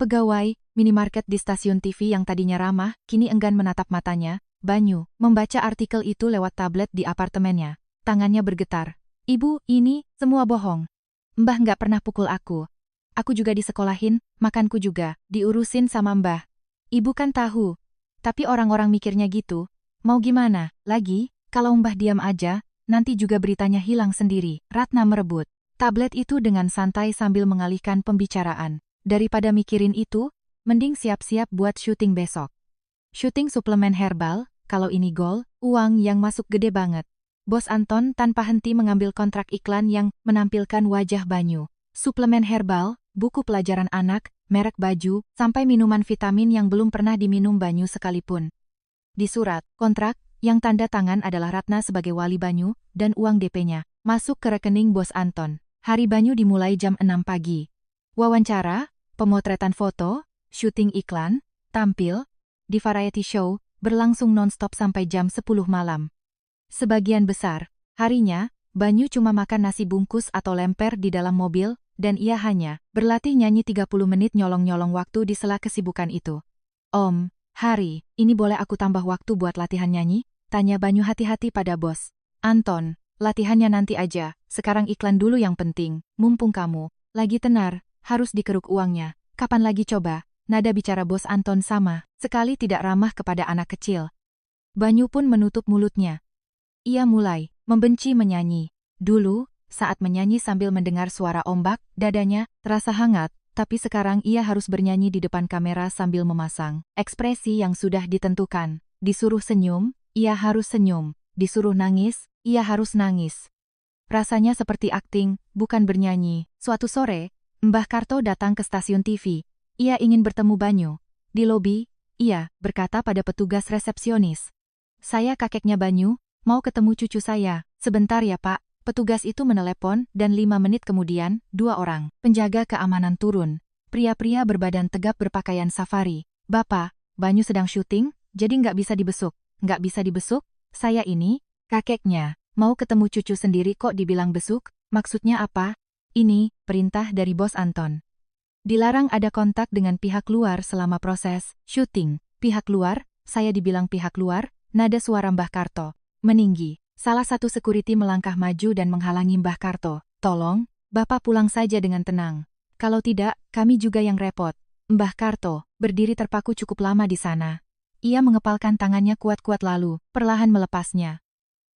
Pegawai minimarket di stasiun TV yang tadinya ramah, kini enggan menatap matanya. Banyu membaca artikel itu lewat tablet di apartemennya. Tangannya bergetar. Ibu, ini semua bohong. Mbah nggak pernah pukul aku. Aku juga disekolahin, makanku juga, diurusin sama Mbah. Ibu kan tahu. Tapi orang-orang mikirnya gitu. Mau gimana? Lagi, kalau Mbah diam aja, nanti juga beritanya hilang sendiri. Ratna merebut tablet itu dengan santai sambil mengalihkan pembicaraan. Daripada mikirin itu, mending siap-siap buat syuting besok. Syuting suplemen herbal, kalau ini gol, uang yang masuk gede banget. Bos Anton tanpa henti mengambil kontrak iklan yang menampilkan wajah Banyu. Suplemen herbal, buku pelajaran anak, merek baju, sampai minuman vitamin yang belum pernah diminum Banyu sekalipun. Di surat kontrak, yang tanda tangan adalah Ratna sebagai wali Banyu, dan uang DP-nya masuk ke rekening Bos Anton. Hari Banyu dimulai jam 6 pagi. Wawancara, pemotretan foto, syuting iklan, tampil, di variety show, berlangsung non-stop sampai jam 10 malam. Sebagian besar harinya, Banyu cuma makan nasi bungkus atau lemper di dalam mobil, dan ia hanya berlatih nyanyi 30 menit nyolong-nyolong waktu di sela kesibukan itu. Om, Hari, ini boleh aku tambah waktu buat latihan nyanyi? Tanya Banyu hati-hati pada Bos Anton. Latihannya nanti aja, sekarang iklan dulu yang penting, mumpung kamu lagi tenar, harus dikeruk uangnya. Kapan lagi coba? Nada bicara Bos Anton sama sekali tidak ramah kepada anak kecil. Banyu pun menutup mulutnya. Ia mulai membenci menyanyi. Dulu, saat menyanyi sambil mendengar suara ombak, dadanya terasa hangat, tapi sekarang ia harus bernyanyi di depan kamera sambil memasang ekspresi yang sudah ditentukan. Disuruh senyum, ia harus senyum. Disuruh nangis, ia harus nangis. Rasanya seperti akting, bukan bernyanyi. Suatu sore, Mbah Karto datang ke stasiun TV. Ia ingin bertemu Banyu. Di lobi, ia berkata pada petugas resepsionis. Saya kakeknya Banyu, mau ketemu cucu saya. Sebentar ya Pak. Petugas itu menelepon dan 5 menit kemudian, 2 orang penjaga keamanan turun. Pria-pria berbadan tegap berpakaian safari. Bapak, Banyu sedang syuting, jadi nggak bisa dibesuk. Nggak bisa dibesuk? Saya ini kakeknya. Mau ketemu cucu sendiri kok dibilang besuk? Maksudnya apa? Ini perintah dari Bos Anton. Dilarang ada kontak dengan pihak luar selama proses syuting. Pihak luar? Saya dibilang pihak luar? Nada suara Mbah Karto meninggi. Salah satu security melangkah maju dan menghalangi Mbah Karto. Tolong, Bapak pulang saja dengan tenang. Kalau tidak, kami juga yang repot. Mbah Karto berdiri terpaku cukup lama di sana. Ia mengepalkan tangannya kuat-kuat lalu perlahan melepasnya.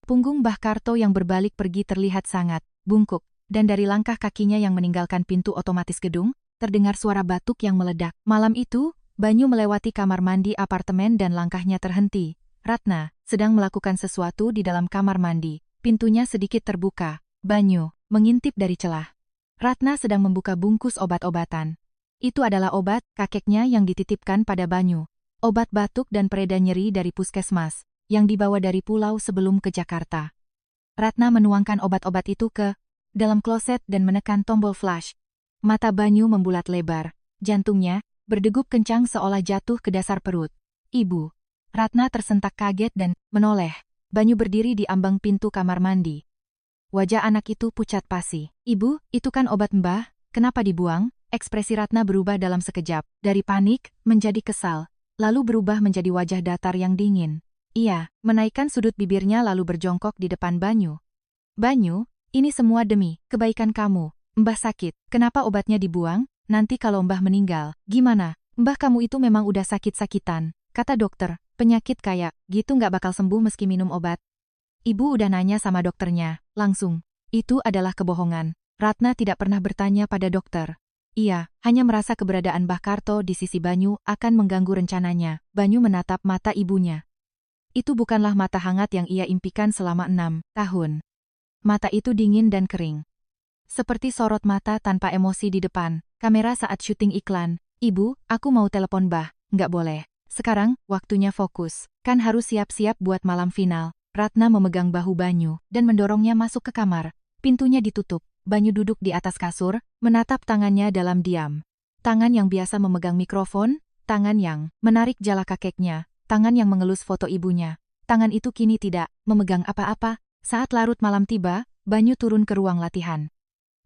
Punggung Mbah Karto yang berbalik pergi terlihat sangat bungkuk, dan dari langkah kakinya yang meninggalkan pintu otomatis gedung, terdengar suara batuk yang meledak. Malam itu, Banyu melewati kamar mandi apartemen dan langkahnya terhenti. Ratna sedang melakukan sesuatu di dalam kamar mandi. Pintunya sedikit terbuka. Banyu mengintip dari celah. Ratna sedang membuka bungkus obat-obatan. Itu adalah obat kakeknya yang dititipkan pada Banyu. Obat batuk dan pereda nyeri dari puskesmas, yang dibawa dari pulau sebelum ke Jakarta. Ratna menuangkan obat-obat itu ke dalam kloset dan menekan tombol flash. Mata Banyu membulat lebar. Jantungnya berdegup kencang seolah jatuh ke dasar perut. Ibu. Ratna tersentak kaget dan menoleh. Banyu berdiri di ambang pintu kamar mandi. Wajah anak itu pucat pasi. Ibu, itu kan obat Mbah, kenapa dibuang? Ekspresi Ratna berubah dalam sekejap. Dari panik, menjadi kesal. Lalu berubah menjadi wajah datar yang dingin. Ia menaikkan sudut bibirnya lalu berjongkok di depan Banyu. Banyu, ini semua demi kebaikan kamu. Mbah sakit, kenapa obatnya dibuang? Nanti kalau Mbah meninggal, gimana? Mbah kamu itu memang udah sakit-sakitan. Kata dokter, penyakit kayak gitu nggak bakal sembuh meski minum obat. Ibu udah nanya sama dokternya, langsung. Itu adalah kebohongan. Ratna tidak pernah bertanya pada dokter. Ia hanya merasa keberadaan Mbah Karto di sisi Banyu akan mengganggu rencananya. Banyu menatap mata ibunya. Itu bukanlah mata hangat yang ia impikan selama 6 tahun. Mata itu dingin dan kering. Seperti sorot mata tanpa emosi di depan kamera saat syuting iklan. Ibu, aku mau telepon Mbah. Nggak boleh. Sekarang, waktunya fokus. Kan harus siap-siap buat malam final. Ratna memegang bahu Banyu dan mendorongnya masuk ke kamar. Pintunya ditutup. Banyu duduk di atas kasur, menatap tangannya dalam diam. Tangan yang biasa memegang mikrofon, tangan yang menarik jala kakeknya, tangan yang mengelus foto ibunya. Tangan itu kini tidak memegang apa-apa. Saat larut malam tiba, Banyu turun ke ruang latihan.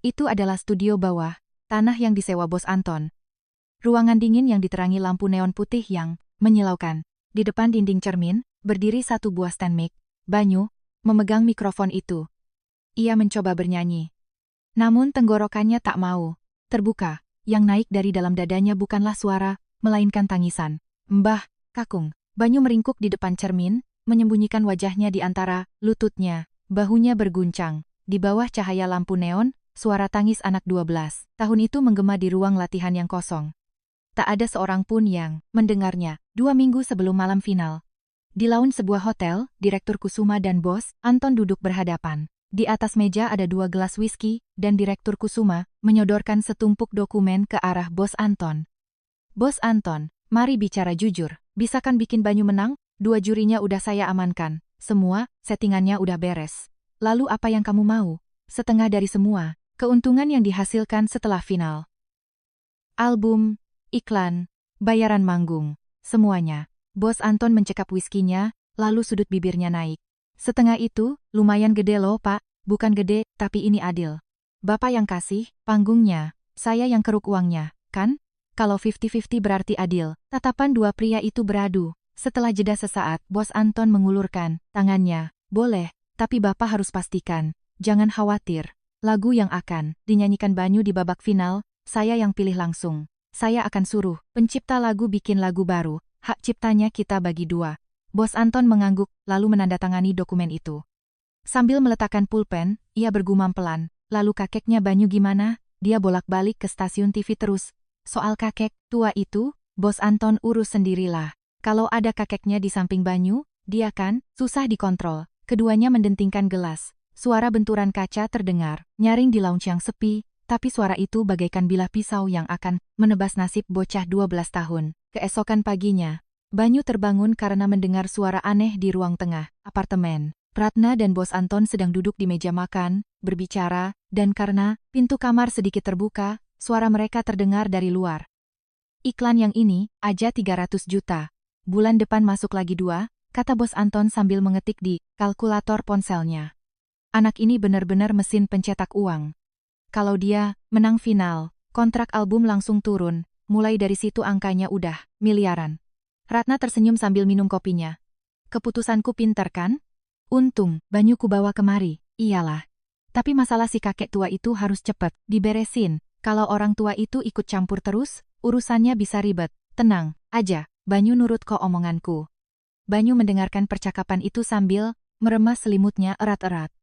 Itu adalah studio bawah tanah yang disewa Bos Anton. Ruangan dingin yang diterangi lampu neon putih yang menyilaukan. Di depan dinding cermin, berdiri satu buah stand mic. Banyu memegang mikrofon itu. Ia mencoba bernyanyi. Namun tenggorokannya tak mau terbuka. Yang naik dari dalam dadanya bukanlah suara, melainkan tangisan. Mbah, Kakung. Banyu meringkuk di depan cermin, menyembunyikan wajahnya di antara lututnya. Bahunya berguncang. Di bawah cahaya lampu neon, suara tangis anak 12 tahun itu menggema di ruang latihan yang kosong. Tak ada seorang pun yang mendengarnya. 2 minggu sebelum malam final. Di laun sebuah hotel, Direktur Kusuma dan Bos Anton duduk berhadapan. Di atas meja ada 2 gelas whisky, dan Direktur Kusuma menyodorkan setumpuk dokumen ke arah Bos Anton. Bos Anton, mari bicara jujur. Bisakan bikin Banyu menang? 2 jurinya udah saya amankan. Semua, settingannya udah beres. Lalu apa yang kamu mau? Setengah dari semua keuntungan yang dihasilkan setelah final. Album, iklan, bayaran manggung, semuanya. Bos Anton mencekap whisky-nya, lalu sudut bibirnya naik. Setengah itu, lumayan gede loh Pak, bukan gede, tapi ini adil. Bapak yang kasih, panggungnya, saya yang keruk uangnya, kan? Kalau 50-50 berarti adil. Tatapan dua pria itu beradu. Setelah jeda sesaat, Bos Anton mengulurkan tangannya. Boleh, tapi Bapak harus pastikan, jangan khawatir. Lagu yang akan dinyanyikan Banyu di babak final, saya yang pilih langsung. Saya akan suruh pencipta lagu bikin lagu baru, hak ciptanya kita bagi 2. Bos Anton mengangguk, lalu menandatangani dokumen itu. Sambil meletakkan pulpen, ia bergumam pelan, lalu kakeknya Banyu gimana? Dia bolak-balik ke stasiun TV terus. Soal kakek tua itu, Bos Anton urus sendirilah. Kalau ada kakeknya di samping Banyu, dia kan susah dikontrol. Keduanya mendentingkan gelas. Suara benturan kaca terdengar, nyaring di lounge yang sepi, tapi suara itu bagaikan bilah pisau yang akan menebas nasib bocah 12 tahun. Keesokan paginya, Banyu terbangun karena mendengar suara aneh di ruang tengah apartemen. Ratna dan Bos Anton sedang duduk di meja makan, berbicara, dan karena pintu kamar sedikit terbuka, suara mereka terdengar dari luar. Iklan yang ini, aja 300 juta. Bulan depan masuk lagi 2, kata Bos Anton sambil mengetik di kalkulator ponselnya. Anak ini benar-benar mesin pencetak uang. Kalau dia menang final, kontrak album langsung turun, mulai dari situ angkanya udah miliaran. Ratna tersenyum sambil minum kopinya. Keputusanku pintar kan? Untung, Banyu ku bawa kemari. Iyalah. Tapi masalah si kakek tua itu harus cepet diberesin. Kalau orang tua itu ikut campur terus, urusannya bisa ribet. Tenang aja, Banyu nurut kok omonganku. Banyu mendengarkan percakapan itu sambil meremas selimutnya erat-erat.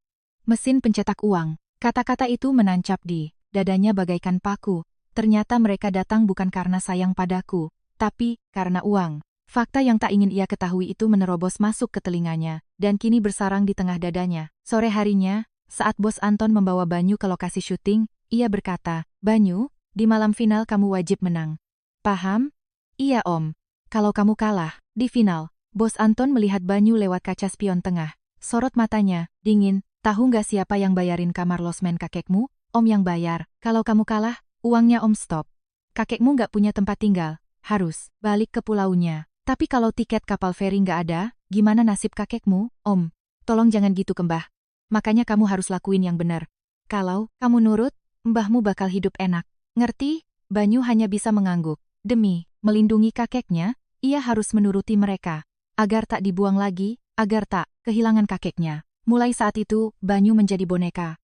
Mesin pencetak uang. Kata-kata itu menancap di dadanya bagaikan paku. Ternyata mereka datang bukan karena sayang padaku, tapi karena uang. Fakta yang tak ingin ia ketahui itu menerobos masuk ke telinganya, dan kini bersarang di tengah dadanya. Sore harinya, saat Bos Anton membawa Banyu ke lokasi syuting, ia berkata, "Banyu, di malam final kamu wajib menang. Paham?" "Iya Om. Kalau kamu kalah, di final." Bos Anton melihat Banyu lewat kaca spion tengah. Sorot matanya, dingin, "Tahu nggak siapa yang bayarin kamar losmen kakekmu? Om yang bayar. Kalau kamu kalah, uangnya Om stop. Kakekmu nggak punya tempat tinggal, harus balik ke pulaunya. Tapi kalau tiket kapal feri nggak ada, gimana nasib kakekmu, Om? Tolong jangan gitu Kembah. Makanya kamu harus lakuin yang benar. Kalau kamu nurut, mbahmu bakal hidup enak. Ngerti?" Banyu hanya bisa mengangguk. Demi melindungi kakeknya, ia harus menuruti mereka. Agar tak dibuang lagi, agar tak kehilangan kakeknya. Mulai saat itu, Banyu menjadi boneka.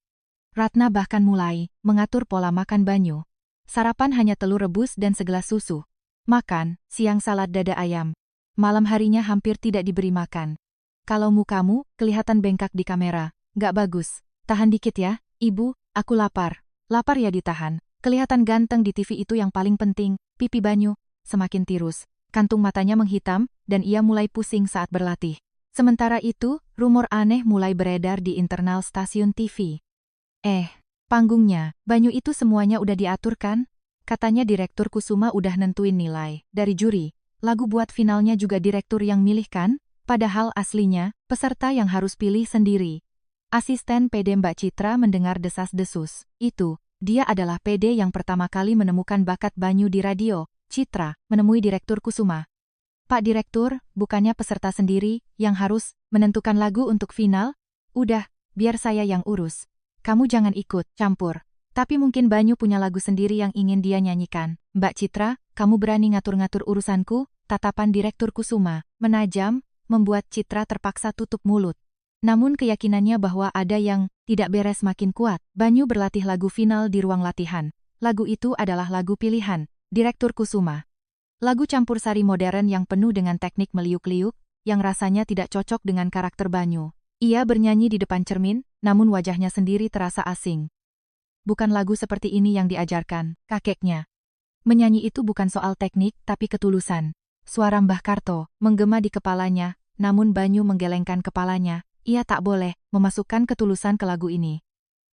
Ratna bahkan mulai mengatur pola makan Banyu. Sarapan hanya telur rebus dan segelas susu. Makan, siang salad dada ayam. Malam harinya hampir tidak diberi makan. "Kalau mukamu kelihatan bengkak di kamera, nggak bagus. Tahan dikit ya, Ibu, aku lapar." "Lapar ya ditahan. Kelihatan ganteng di TV itu yang paling penting." Pipi Banyu semakin tirus. Kantung matanya menghitam, dan ia mulai pusing saat berlatih. Sementara itu, rumor aneh mulai beredar di internal stasiun TV. Panggungnya, Banyu itu semuanya udah diatur kan? Katanya Direktur Kusuma udah nentuin nilai dari juri. Lagu buat finalnya juga direktur yang milih kan? Padahal aslinya, peserta yang harus pilih sendiri." Asisten PD Mbak Citra mendengar desas-desus. Itu, dia adalah PD yang pertama kali menemukan bakat Banyu di radio. Citra menemui Direktur Kusuma. "Pak Direktur, bukannya peserta sendiri yang harus menentukan lagu untuk final? Udah, biar saya yang urus. Kamu jangan ikut campur. Tapi mungkin Banyu punya lagu sendiri yang ingin dia nyanyikan." "Mbak Citra, kamu berani ngatur-ngatur urusanku?" Tatapan Direktur Kusuma menajam, membuat Citra terpaksa tutup mulut. Namun keyakinannya bahwa ada yang tidak beres makin kuat. Banyu berlatih lagu final di ruang latihan. Lagu itu adalah lagu pilihan Direktur Kusuma. Lagu campur sari modern yang penuh dengan teknik meliuk-liuk, yang rasanya tidak cocok dengan karakter Banyu. Ia bernyanyi di depan cermin, namun wajahnya sendiri terasa asing. Bukan lagu seperti ini yang diajarkan kakeknya. Menyanyi itu bukan soal teknik, tapi ketulusan. Suara Mbah Karto menggema di kepalanya, namun Banyu menggelengkan kepalanya. Ia tak boleh memasukkan ketulusan ke lagu ini.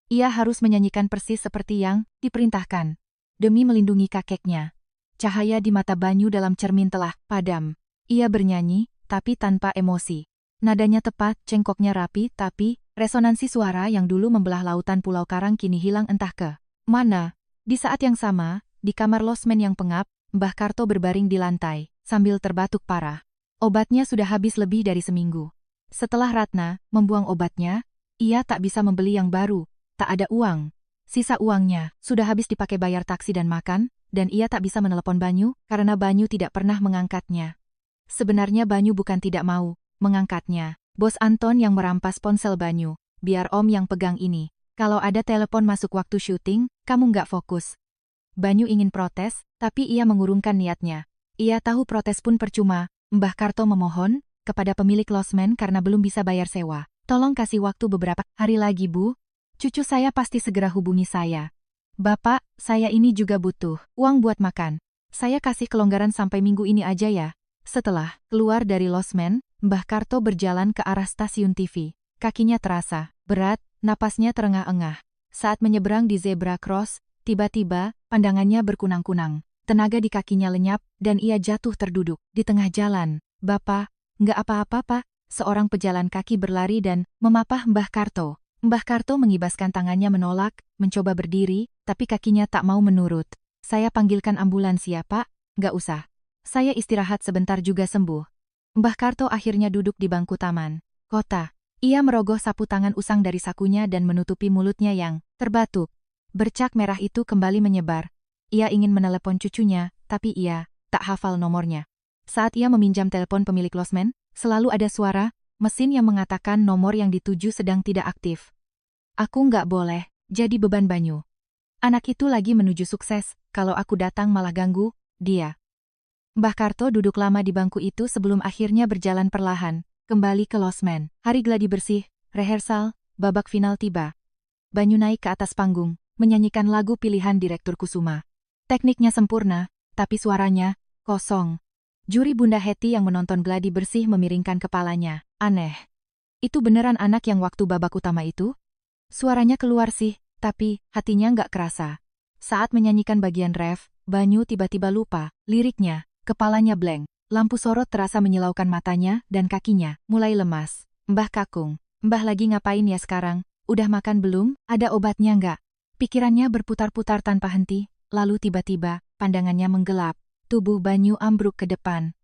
Ia harus menyanyikan persis seperti yang diperintahkan. Demi melindungi kakeknya. Cahaya di mata Banyu dalam cermin telah padam. Ia bernyanyi, tapi tanpa emosi. Nadanya tepat, cengkoknya rapi, tapi resonansi suara yang dulu membelah lautan Pulau Karang kini hilang entah ke mana. Di saat yang sama, di kamar losmen yang pengap, Mbah Karto berbaring di lantai, sambil terbatuk parah. Obatnya sudah habis lebih dari seminggu. Setelah Ratna membuang obatnya, ia tak bisa membeli yang baru, tak ada uang. Sisa uangnya sudah habis dipakai bayar taksi dan makan, dan ia tak bisa menelepon Banyu karena Banyu tidak pernah mengangkatnya. Sebenarnya Banyu bukan tidak mau mengangkatnya. Bos Anton yang merampas ponsel Banyu. "Biar Om yang pegang ini. Kalau ada telepon masuk waktu syuting, kamu nggak fokus." Banyu ingin protes, tapi ia mengurungkan niatnya. Ia tahu protes pun percuma. Mbah Karto memohon kepada pemilik losmen karena belum bisa bayar sewa. "Tolong kasih waktu beberapa hari lagi, Bu. Cucu saya pasti segera hubungi saya." "Bapak, saya ini juga butuh uang buat makan. Saya kasih kelonggaran sampai minggu ini aja ya." Setelah keluar dari losmen, Mbah Karto berjalan ke arah stasiun TV. Kakinya terasa berat, napasnya terengah-engah. Saat menyeberang di zebra cross, tiba-tiba pandangannya berkunang-kunang. Tenaga di kakinya lenyap, dan ia jatuh terduduk di tengah jalan. "Bapak, nggak apa-apa Pak." Seorang pejalan kaki berlari dan memapah Mbah Karto. Mbah Karto mengibaskan tangannya menolak, mencoba berdiri, tapi kakinya tak mau menurut. "Saya panggilkan ambulans ya Pak?" "Nggak usah. Saya istirahat sebentar juga sembuh." Mbah Karto akhirnya duduk di bangku taman kota. Ia merogoh sapu tangan usang dari sakunya dan menutupi mulutnya yang terbatuk. Bercak merah itu kembali menyebar. Ia ingin menelepon cucunya, tapi ia tak hafal nomornya. Saat ia meminjam telepon pemilik losmen, selalu ada suara mesin yang mengatakan nomor yang dituju sedang tidak aktif. "Aku nggak boleh jadi beban Banyu. Anak itu lagi menuju sukses, kalau aku datang malah ganggu dia." Mbah Karto duduk lama di bangku itu sebelum akhirnya berjalan perlahan kembali ke losmen. Hari gladi bersih, rehearsal, babak final tiba. Banyu naik ke atas panggung, menyanyikan lagu pilihan Direktur Kusuma. Tekniknya sempurna, tapi suaranya kosong. Juri Bunda Hetty yang menonton gladi bersih memiringkan kepalanya. Aneh. Itu beneran anak yang waktu babak utama itu? Suaranya keluar sih, tapi hatinya nggak kerasa. Saat menyanyikan bagian ref, Banyu tiba-tiba lupa liriknya, kepalanya blank. Lampu sorot terasa menyilaukan matanya dan kakinya mulai lemas. Mbah Kakung, Mbah lagi ngapain ya sekarang? Udah makan belum? Ada obatnya nggak? Pikirannya berputar-putar tanpa henti, lalu tiba-tiba, pandangannya menggelap. Tubuh Banyu ambruk ke depan.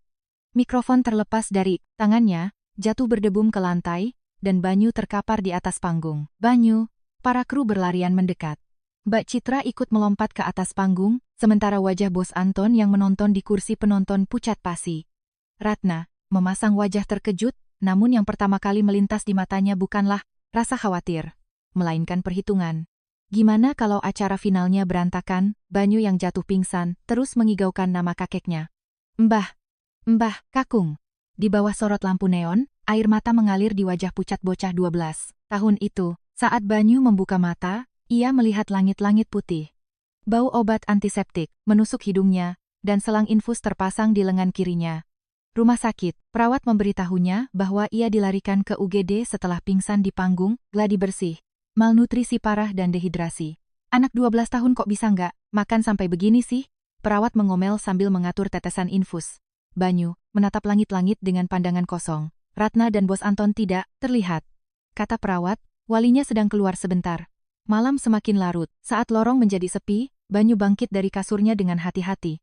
Mikrofon terlepas dari tangannya, jatuh berdebum ke lantai, dan Banyu terkapar di atas panggung. Banyu, para kru berlarian mendekat. Mbak Citra ikut melompat ke atas panggung, sementara wajah Bos Anton yang menonton di kursi penonton pucat pasi. Ratna, memasang wajah terkejut, namun yang pertama kali melintas di matanya bukanlah rasa khawatir, melainkan perhitungan. Gimana kalau acara finalnya berantakan? Banyu yang jatuh pingsan, terus mengigaukan nama kakeknya. Mbah, Mbah, Kakung. Di bawah sorot lampu neon, air mata mengalir di wajah pucat bocah 12 tahun itu. Saat Banyu membuka mata, ia melihat langit-langit putih. Bau obat antiseptik menusuk hidungnya, dan selang infus terpasang di lengan kirinya. Rumah sakit, perawat memberitahunya bahwa ia dilarikan ke UGD setelah pingsan di panggung, gladi bersih, malnutrisi parah dan dehidrasi. Anak 12 tahun kok bisa nggak makan sampai begini sih? Perawat mengomel sambil mengatur tetesan infus. Banyu menatap langit-langit dengan pandangan kosong. Ratna dan Bos Anton tidak terlihat. Kata perawat, walinya sedang keluar sebentar. Malam semakin larut. Saat lorong menjadi sepi, Banyu bangkit dari kasurnya dengan hati-hati.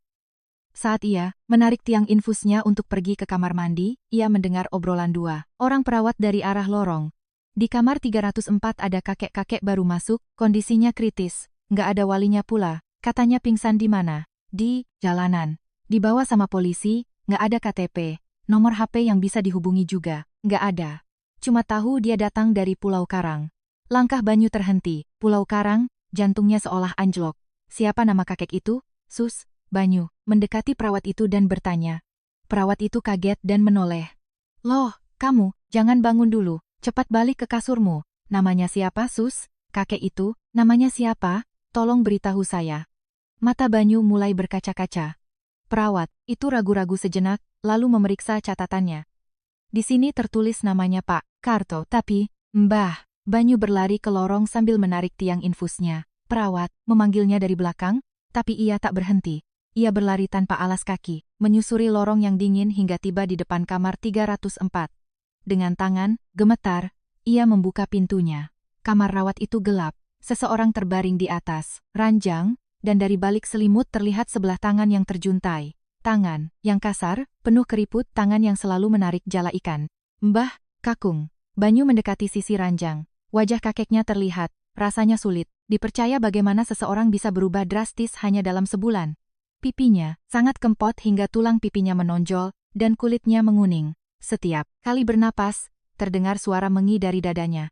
Saat ia menarik tiang infusnya untuk pergi ke kamar mandi, ia mendengar obrolan dua orang perawat dari arah lorong. Di kamar 304 ada kakek-kakek baru masuk, kondisinya kritis. Nggak ada walinya pula, katanya pingsan di mana? Di jalanan. Dibawa sama polisi, nggak ada KTP. Nomor HP yang bisa dihubungi juga, nggak ada. Cuma tahu dia datang dari Pulau Karang. Langkah Banyu terhenti. Pulau Karang, jantungnya seolah anjlok. Siapa nama kakek itu? Sus, Banyu mendekati perawat itu dan bertanya. Perawat itu kaget dan menoleh. Loh, kamu, jangan bangun dulu. Cepat balik ke kasurmu. Namanya siapa, Sus? Kakek itu, namanya siapa? Tolong beritahu saya. Mata Banyu mulai berkaca-kaca. Perawat, itu ragu-ragu sejenak, lalu memeriksa catatannya. Di sini tertulis namanya Pak Karto, tapi, Mbah. Banyu berlari ke lorong sambil menarik tiang infusnya. Perawat memanggilnya dari belakang, tapi ia tak berhenti. Ia berlari tanpa alas kaki, menyusuri lorong yang dingin hingga tiba di depan kamar 304. Dengan tangan gemetar, ia membuka pintunya. Kamar rawat itu gelap, seseorang terbaring di atas ranjang, dan dari balik selimut terlihat sebelah tangan yang terjuntai. Tangan yang kasar, penuh keriput, tangan yang selalu menarik jala ikan. Mbah, Kakung. Banyu mendekati sisi ranjang. Wajah kakeknya terlihat, rasanya sulit dipercaya bagaimana seseorang bisa berubah drastis hanya dalam sebulan. Pipinya sangat kempot hingga tulang pipinya menonjol, dan kulitnya menguning. Setiap kali bernapas, terdengar suara mengi dari dadanya.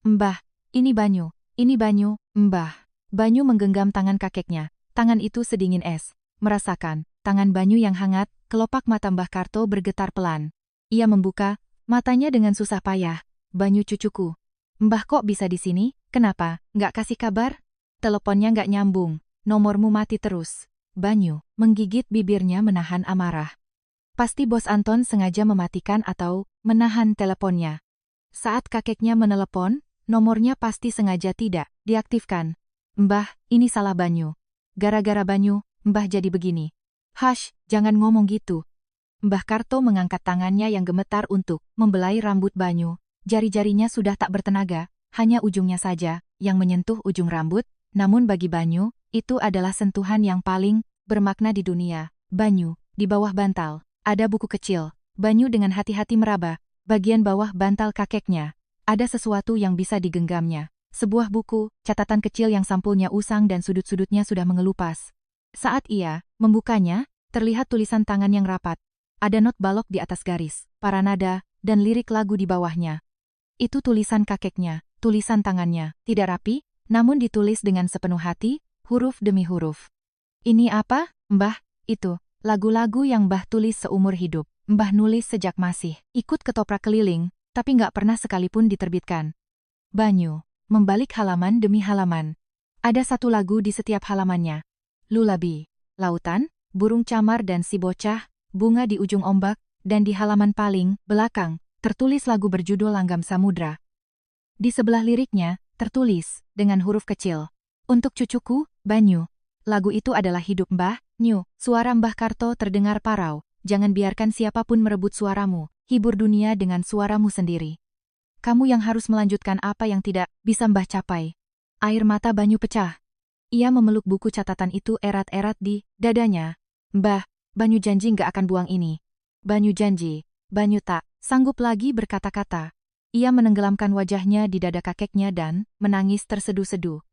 Mbah, ini Banyu, Mbah. Banyu menggenggam tangan kakeknya. Tangan itu sedingin es. Merasakan tangan Banyu yang hangat, kelopak mata Mbah Karto bergetar pelan. Ia membuka matanya dengan susah payah. Banyu cucuku. Mbah kok bisa di sini? Kenapa? Nggak kasih kabar? Teleponnya nggak nyambung. Nomormu mati terus. Banyu menggigit bibirnya menahan amarah. Pasti Bos Anton sengaja mematikan atau menahan teleponnya. Saat kakeknya menelepon, nomornya pasti sengaja tidak diaktifkan. Mbah, ini salah Banyu. Gara-gara Banyu, Mbah jadi begini. Hush, jangan ngomong gitu. Mbah Karto mengangkat tangannya yang gemetar untuk membelai rambut Banyu. Jari-jarinya sudah tak bertenaga, hanya ujungnya saja yang menyentuh ujung rambut, namun bagi Banyu, itu adalah sentuhan yang paling bermakna di dunia. Banyu, di bawah bantal. Ada buku kecil. Banyu dengan hati-hati meraba bagian bawah bantal kakeknya. Ada sesuatu yang bisa digenggamnya. Sebuah buku, catatan kecil yang sampulnya usang dan sudut-sudutnya sudah mengelupas. Saat ia membukanya, terlihat tulisan tangan yang rapat. Ada not balok di atas garis, para nada, dan lirik lagu di bawahnya. Itu tulisan kakeknya, tulisan tangannya, tidak rapi, namun ditulis dengan sepenuh hati, huruf demi huruf. Ini apa, Mbah? Itu lagu-lagu yang Mbah tulis seumur hidup. Mbah nulis sejak masih ikut ketoprak keliling, tapi nggak pernah sekalipun diterbitkan. Banyu membalik halaman demi halaman. Ada satu lagu di setiap halamannya. Lulabi, lautan, burung camar dan si bocah, bunga di ujung ombak, dan di halaman paling belakang, tertulis lagu berjudul Langgam Samudra. Di sebelah liriknya, tertulis, dengan huruf kecil, "Untuk cucuku, Banyu." Lagu itu adalah hidup Mbah Nyu. Suara Mbah Karto terdengar parau. "Jangan biarkan siapapun merebut suaramu, hibur dunia dengan suaramu sendiri. Kamu yang harus melanjutkan apa yang tidak bisa Mbah capai." Air mata Banyu pecah. Ia memeluk buku catatan itu erat-erat di dadanya. "Mbah, Banyu janji nggak akan buang ini. Banyu janji." Banyu tak sanggup lagi berkata-kata. Ia menenggelamkan wajahnya di dada kakeknya dan menangis terseduh-seduh.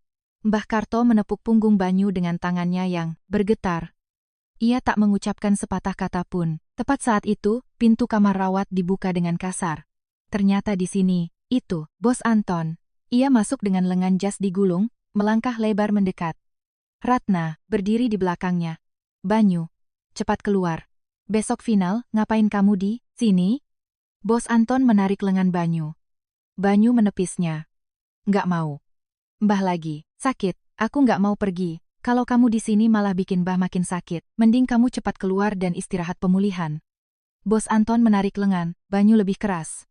Mbah Karto menepuk punggung Banyu dengan tangannya yang bergetar. Ia tak mengucapkan sepatah kata pun. Tepat saat itu, pintu kamar rawat dibuka dengan kasar. Ternyata di sini, itu, Bos Anton. Ia masuk dengan lengan jas digulung, melangkah lebar mendekat. Ratna berdiri di belakangnya. "Banyu, cepat keluar. Besok final, ngapain kamu di sini?" Bos Anton menarik lengan Banyu. Banyu menepisnya. "Nggak mau. Mbah lagi sakit, aku nggak mau pergi. Kalau kamu di sini malah bikin Mbah makin sakit. Mending kamu cepat keluar dan istirahat pemulihan." Bos Anton menarik lengan Banyu lebih keras.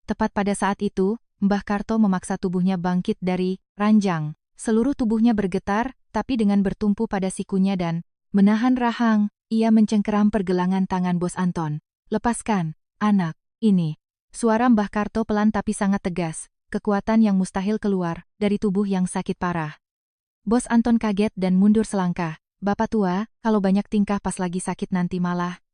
Tepat pada saat itu, Mbah Karto memaksa tubuhnya bangkit dari ranjang. Seluruh tubuhnya bergetar, tapi dengan bertumpu pada sikunya dan menahan rahang, ia mencengkeram pergelangan tangan Bos Anton. "Lepaskan, anak, ini." Suara Mbah Karto pelan tapi sangat tegas. Kekuatan yang mustahil keluar dari tubuh yang sakit parah. Bos Anton kaget dan mundur selangkah. "Bapak tua, kalau banyak tingkah pas lagi sakit nanti malah.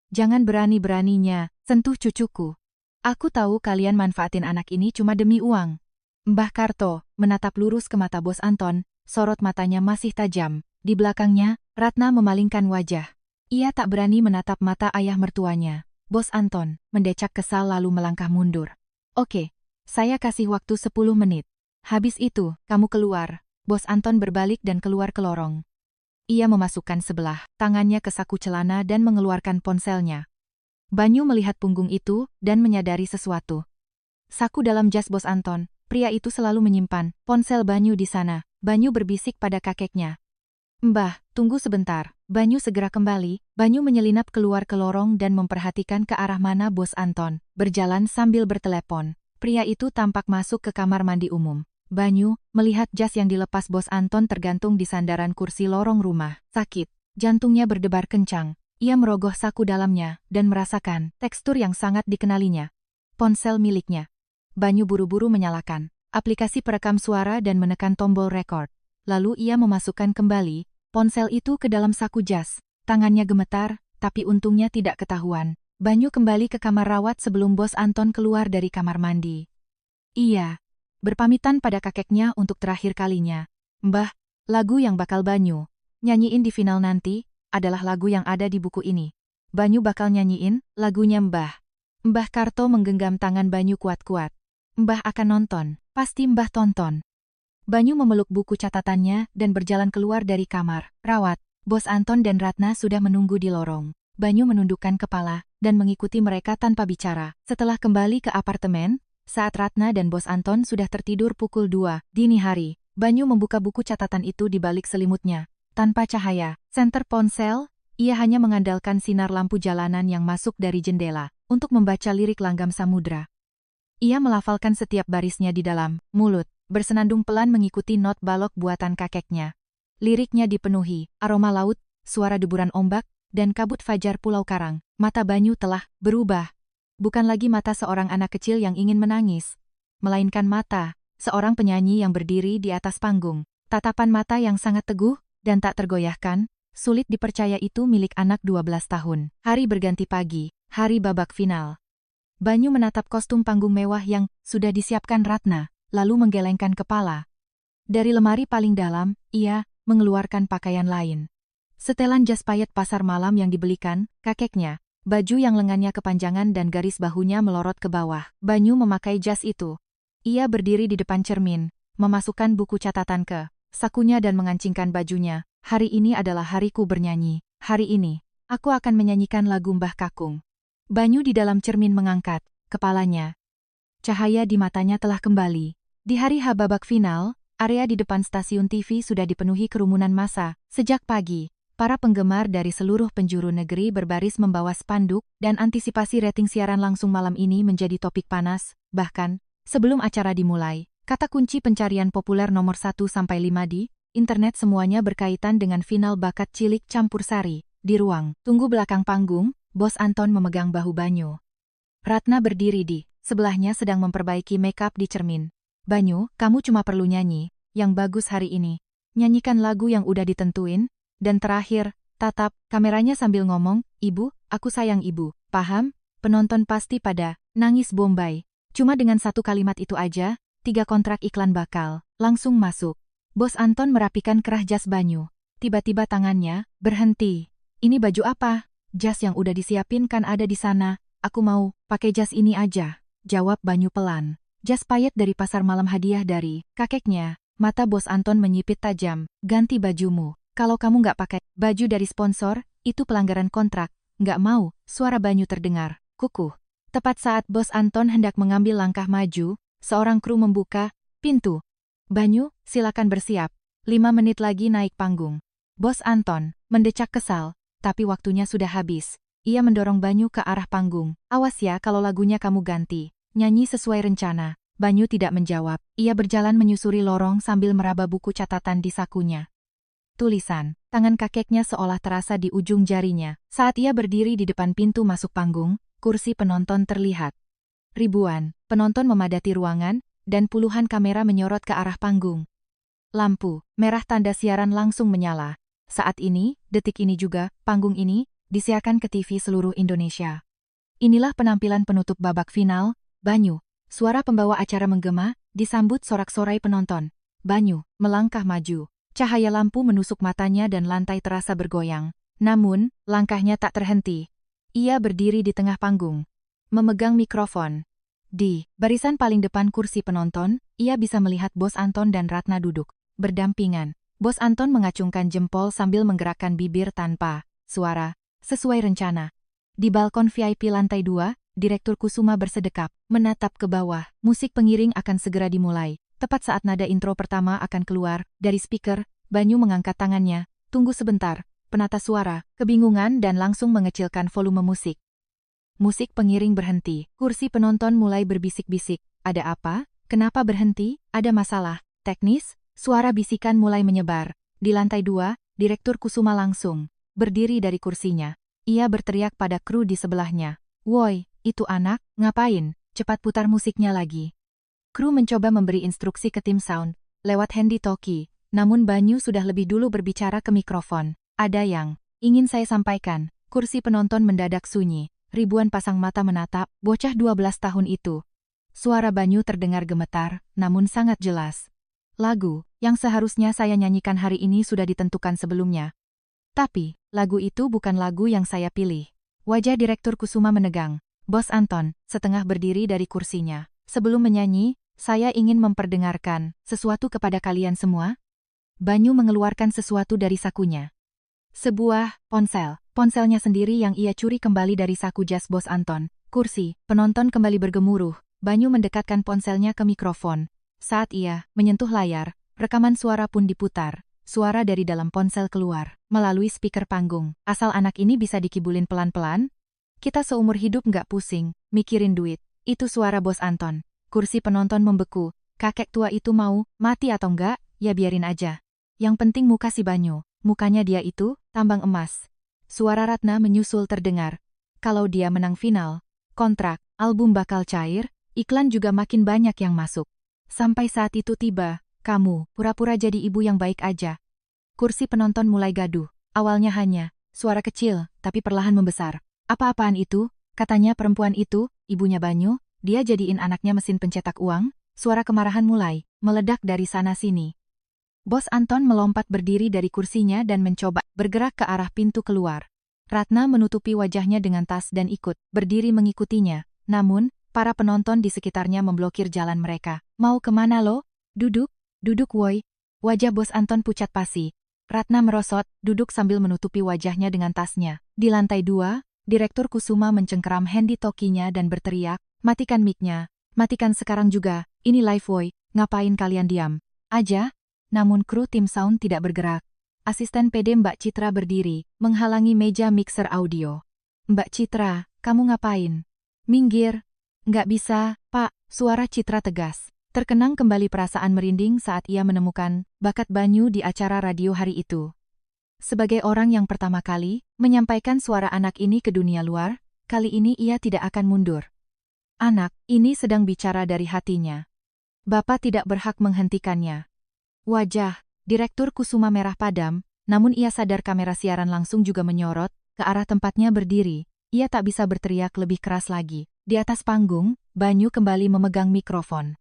Jangan berani-beraninya sentuh cucuku. Aku tahu kalian manfaatin anak ini cuma demi uang." Mbah Karto menatap lurus ke mata Bos Anton, sorot matanya masih tajam. Di belakangnya, Ratna memalingkan wajah. Ia tak berani menatap mata ayah mertuanya. Bos Anton mendecak kesal lalu melangkah mundur. "Oke. Saya kasih waktu 10 menit. Habis itu, kamu keluar." Bos Anton berbalik dan keluar ke lorong. Ia memasukkan sebelah tangannya ke saku celana dan mengeluarkan ponselnya. Banyu melihat punggung itu dan menyadari sesuatu. Saku dalam jas Bos Anton, pria itu selalu menyimpan ponsel Banyu di sana. Banyu berbisik pada kakeknya. "Mbah, tunggu sebentar." Banyu segera kembali. Banyu menyelinap keluar ke lorong dan memperhatikan ke arah mana Bos Anton berjalan sambil bertelepon. Pria itu tampak masuk ke kamar mandi umum. Banyu melihat jas yang dilepas Bos Anton tergantung di sandaran kursi lorong rumah. Sakit. Jantungnya berdebar kencang. Ia merogoh saku dalamnya dan merasakan tekstur yang sangat dikenalinya. Ponsel miliknya. Banyu buru-buru menyalakan aplikasi perekam suara dan menekan tombol record. Lalu ia memasukkan kembali ponsel itu ke dalam saku jas. Tangannya gemetar, tapi untungnya tidak ketahuan. Banyu kembali ke kamar rawat sebelum Bos Anton keluar dari kamar mandi. Ia berpamitan pada kakeknya untuk terakhir kalinya. "Mbah, lagu yang bakal Banyu nyanyiin di final nanti adalah lagu yang ada di buku ini. Banyu bakal nyanyiin lagunya Mbah." Mbah Karto menggenggam tangan Banyu kuat-kuat. "Mbah akan nonton, pasti Mbah tonton." Banyu memeluk buku catatannya dan berjalan keluar dari kamar rawat. Bos Anton dan Ratna sudah menunggu di lorong. Banyu menundukkan kepala dan mengikuti mereka tanpa bicara. Setelah kembali ke apartemen, saat Ratna dan Bos Anton sudah tertidur pukul 2 dini hari, Banyu membuka buku catatan itu di balik selimutnya. Tanpa cahaya senter ponsel, ia hanya mengandalkan sinar lampu jalanan yang masuk dari jendela untuk membaca lirik Langgam Samudra. Ia melafalkan setiap barisnya di dalam mulut, bersenandung pelan mengikuti not balok buatan kakeknya. Liriknya dipenuhi aroma laut, suara deburan ombak, dan kabut fajar Pulau Karang. Mata Banyu telah berubah. Bukan lagi mata seorang anak kecil yang ingin menangis, melainkan mata seorang penyanyi yang berdiri di atas panggung. Tatapan mata yang sangat teguh dan tak tergoyahkan, sulit dipercaya itu milik anak 12 tahun. Hari berganti pagi, hari babak final. Banyu menatap kostum panggung mewah yang sudah disiapkan Ratna, lalu menggelengkan kepala. Dari lemari paling dalam, ia mengeluarkan pakaian lain. Setelan jas payet pasar malam yang dibelikan kakeknya, baju yang lengannya kepanjangan dan garis bahunya melorot ke bawah. Banyu memakai jas itu. Ia berdiri di depan cermin, memasukkan buku catatan ke sakunya dan mengancingkan bajunya. "Hari ini adalah hariku bernyanyi. Hari ini, aku akan menyanyikan lagu Mbah Kakung." Banyu di dalam cermin mengangkat kepalanya. Cahaya di matanya telah kembali. Di hari H babak final, area di depan stasiun TV sudah dipenuhi kerumunan massa. Sejak pagi, Para penggemar dari seluruh penjuru negeri berbaris membawa spanduk, dan antisipasi rating siaran langsung malam ini menjadi topik panas. Bahkan, sebelum acara dimulai, kata kunci pencarian populer nomor 1-5 di internet semuanya berkaitan dengan final bakat cilik campur sari. Di ruang tunggu belakang panggung, Bos Anton memegang bahu Banyu. Ratna berdiri di sebelahnya sedang memperbaiki makeup di cermin. Banyu, kamu cuma perlu nyanyi yang bagus hari ini. Nyanyikan lagu yang udah ditentuin. Dan terakhir, tatap kameranya sambil ngomong, "Ibu, aku sayang ibu." Paham? Penonton pasti pada nangis Bombay. Cuma dengan satu kalimat itu aja, 3 kontrak iklan bakal langsung masuk. Bos Anton merapikan kerah jas Banyu. Tiba-tiba tangannya berhenti. "Ini baju apa?" "Jas yang udah disiapin kan ada di sana. Aku mau pakai jas ini aja," jawab Banyu pelan. "Jas payet dari pasar malam hadiah dari kakeknya." Mata Bos Anton menyipit tajam. "Ganti bajumu. Kalau kamu nggak pakai baju dari sponsor, itu pelanggaran kontrak." "Nggak mau," suara Banyu terdengar kukuh. Tepat saat Bos Anton hendak mengambil langkah maju, seorang kru membuka pintu. "Banyu, silakan bersiap. 5 menit lagi naik panggung." Bos Anton mendecak kesal, tapi waktunya sudah habis. Ia mendorong Banyu ke arah panggung. "Awas ya kalau lagunya kamu ganti. Nyanyi sesuai rencana." Banyu tidak menjawab. Ia berjalan menyusuri lorong sambil meraba buku catatan di sakunya. Tulisan tangan kakeknya seolah terasa di ujung jarinya. Saat ia berdiri di depan pintu masuk panggung, kursi penonton terlihat. Ribuan penonton memadati ruangan, dan puluhan kamera menyorot ke arah panggung. Lampu merah tanda siaran langsung menyala. Saat ini, detik ini juga, panggung ini disiarkan ke TV seluruh Indonesia. Inilah penampilan penutup babak final, Banyu. Suara pembawa acara menggema, disambut sorak-sorai penonton. Banyu melangkah maju. Cahaya lampu menusuk matanya dan lantai terasa bergoyang. Namun, langkahnya tak terhenti. Ia berdiri di tengah panggung, memegang mikrofon. Di barisan paling depan kursi penonton, ia bisa melihat Bos Anton dan Ratna duduk berdampingan. Bos Anton mengacungkan jempol sambil menggerakkan bibir tanpa suara, sesuai rencana. Di balkon VIP lantai 2, Direktur Kusuma bersedekap, menatap ke bawah. Musik pengiring akan segera dimulai. Tepat saat nada intro pertama akan keluar, dari speaker, Banyu mengangkat tangannya. "Tunggu sebentar." Penata suara, kebingungan dan langsung mengecilkan volume musik. Musik pengiring berhenti. Kursi penonton mulai berbisik-bisik. "Ada apa? Kenapa berhenti? Ada masalah teknis?" Suara bisikan mulai menyebar. Di lantai 2, Direktur Kusuma langsung berdiri dari kursinya. Ia berteriak pada kru di sebelahnya. "Woi, itu anak, ngapain? Cepat putar musiknya lagi." Kru mencoba memberi instruksi ke tim sound, lewat handy talkie, namun Banyu sudah lebih dulu berbicara ke mikrofon. "Ada yang ingin saya sampaikan." Kursi penonton mendadak sunyi. Ribuan pasang mata menatap bocah 12 tahun itu. Suara Banyu terdengar gemetar, namun sangat jelas. "Lagu yang seharusnya saya nyanyikan hari ini sudah ditentukan sebelumnya. Tapi, lagu itu bukan lagu yang saya pilih." Wajah Direktur Kusuma menegang. "Bos Anton," setengah berdiri dari kursinya. "Sebelum menyanyi, saya ingin memperdengarkan sesuatu kepada kalian semua." Banyu mengeluarkan sesuatu dari sakunya. Sebuah ponsel. Ponselnya sendiri yang ia curi kembali dari saku jas Bos Anton. Kursi penonton kembali bergemuruh. Banyu mendekatkan ponselnya ke mikrofon. Saat ia menyentuh layar, rekaman suara pun diputar. Suara dari dalam ponsel keluar melalui speaker panggung. "Asal anak ini bisa dikibulin pelan-pelan, kita seumur hidup nggak pusing mikirin duit." Itu suara Bos Anton. Kursi penonton membeku. Kakek tua itu mau mati atau enggak, ya biarin aja. Yang penting muka si Banyu. Mukanya dia itu tambang emas. Suara Ratna menyusul terdengar. Kalau dia menang final, kontrak album bakal cair, iklan juga makin banyak yang masuk. Sampai saat itu tiba, kamu pura-pura jadi ibu yang baik aja. Kursi penonton mulai gaduh. Awalnya hanya suara kecil, tapi perlahan membesar. "Apa-apaan itu?" katanya perempuan itu, ibunya Banyu. "Dia jadiin anaknya mesin pencetak uang." Suara kemarahan mulai meledak dari sana-sini. Bos Anton melompat berdiri dari kursinya dan mencoba bergerak ke arah pintu keluar. Ratna menutupi wajahnya dengan tas dan ikut berdiri mengikutinya. Namun, para penonton di sekitarnya memblokir jalan mereka. "Mau kemana lo? Duduk, duduk woi." Wajah Bos Anton pucat pasi. Ratna merosot, duduk sambil menutupi wajahnya dengan tasnya. Di lantai 2, Direktur Kusuma mencengkeram handy talkie-nya dan berteriak, "Matikan mic-nya. Matikan sekarang juga, ini live woi, ngapain kalian diam aja?" Namun kru tim sound tidak bergerak. asisten PD Mbak Citra berdiri, menghalangi meja mixer audio. Mbak Citra, kamu ngapain? Minggir. Nggak bisa, Pak, suara Citra tegas. Terkenang kembali perasaan merinding saat ia menemukan bakat Banyu di acara radio hari itu. Sebagai orang yang pertama kali menyampaikan suara anak ini ke dunia luar, kali ini ia tidak akan mundur. Anak ini sedang bicara dari hatinya. Bapak tidak berhak menghentikannya. Wajah Direktur Kusuma merah padam, namun ia sadar kamera siaran langsung juga menyorot ke arah tempatnya berdiri. Ia tak bisa berteriak lebih keras lagi. Di atas panggung, Banyu kembali memegang mikrofon.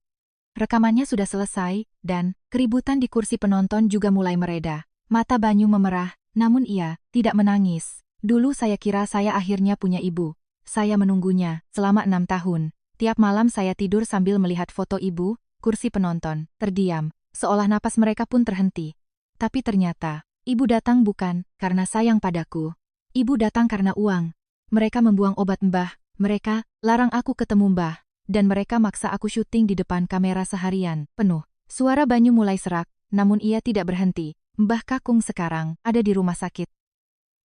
Rekamannya sudah selesai, dan keributan di kursi penonton juga mulai mereda. Mata Banyu memerah, namun ia tidak menangis. Dulu saya kira saya akhirnya punya ibu. Saya menunggunya selama 6 tahun. Tiap malam saya tidur sambil melihat foto ibu, kursi penonton, terdiam, seolah napas mereka pun terhenti. Tapi ternyata, ibu datang bukan karena sayang padaku. Ibu datang karena uang. Mereka membuang obat Mbah, mereka larang aku ketemu Mbah. Dan mereka maksa aku syuting di depan kamera seharian penuh. Suara Banyu mulai serak, namun ia tidak berhenti. Mbah Kakung sekarang ada di rumah sakit.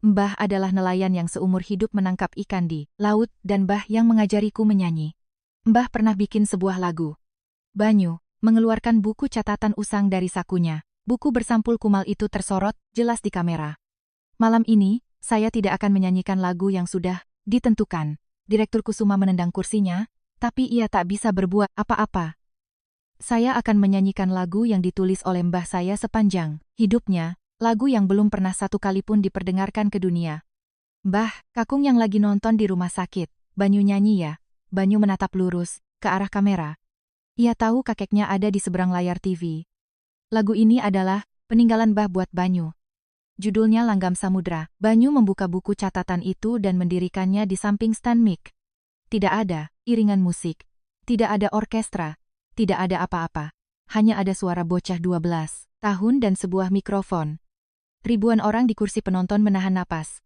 Mbah adalah nelayan yang seumur hidup menangkap ikan di laut dan Mbah yang mengajariku menyanyi. Mbah pernah bikin sebuah lagu. Banyu mengeluarkan buku catatan usang dari sakunya. Buku bersampul kumal itu tersorot jelas di kamera. Malam ini, saya tidak akan menyanyikan lagu yang sudah ditentukan. Direktur Kusuma menendang kursinya, tapi ia tak bisa berbuat apa-apa. Saya akan menyanyikan lagu yang ditulis oleh mbah saya sepanjang hidupnya, lagu yang belum pernah satu kali pun diperdengarkan ke dunia. Mbah, Kakung yang lagi nonton di rumah sakit, Banyu nyanyi ya. Banyu menatap lurus ke arah kamera. Ia tahu kakeknya ada di seberang layar TV. Lagu ini adalah peninggalan Mbah buat Banyu. Judulnya Langgam Samudra. Banyu membuka buku catatan itu dan mendirikannya di samping stand mic. Tidak ada iringan musik, tidak ada orkestra, tidak ada apa-apa. Hanya ada suara bocah 12 tahun dan sebuah mikrofon. Ribuan orang di kursi penonton menahan napas.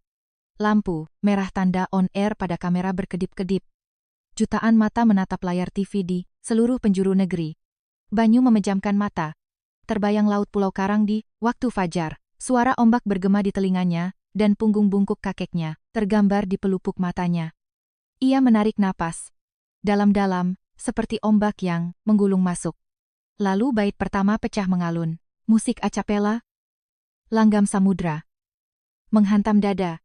Lampu merah tanda on air pada kamera berkedip-kedip. Jutaan mata menatap layar TV di seluruh penjuru negeri. Banyu memejamkan mata. Terbayang laut Pulau Karang di waktu fajar. Suara ombak bergema di telinganya, dan punggung bungkuk kakeknya tergambar di pelupuk matanya. Ia menarik napas. Dalam-dalam, seperti ombak yang menggulung masuk. Lalu bait pertama pecah mengalun. Musik acapella. Langgam samudra. Menghantam dada.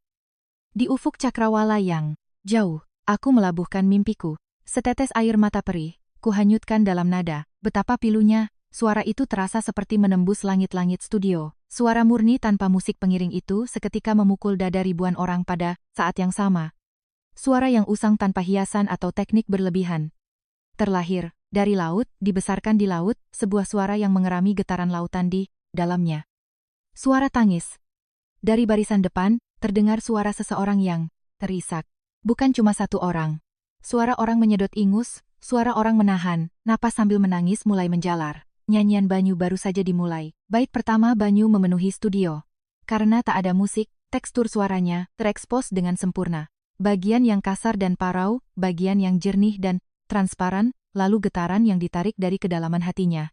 Di ufuk cakrawala yang jauh, aku melabuhkan mimpiku. Setetes air mata perih, kuhanyutkan dalam nada. Betapa pilunya, suara itu terasa seperti menembus langit-langit studio. Suara murni tanpa musik pengiring itu seketika memukul dada ribuan orang pada saat yang sama. Suara yang usang tanpa hiasan atau teknik berlebihan. Terlahir dari laut, dibesarkan di laut, sebuah suara yang mengerami getaran lautan di dalamnya. Suara tangis. Dari barisan depan, terdengar suara seseorang yang terisak. Bukan cuma satu orang. Suara orang menyedot ingus, suara orang menahan napas sambil menangis mulai menjalar. Nyanyian Banyu baru saja dimulai. Bait pertama Banyu memenuhi studio. Karena tak ada musik, tekstur suaranya terekspos dengan sempurna. Bagian yang kasar dan parau, bagian yang jernih dan transparan, lalu getaran yang ditarik dari kedalaman hatinya.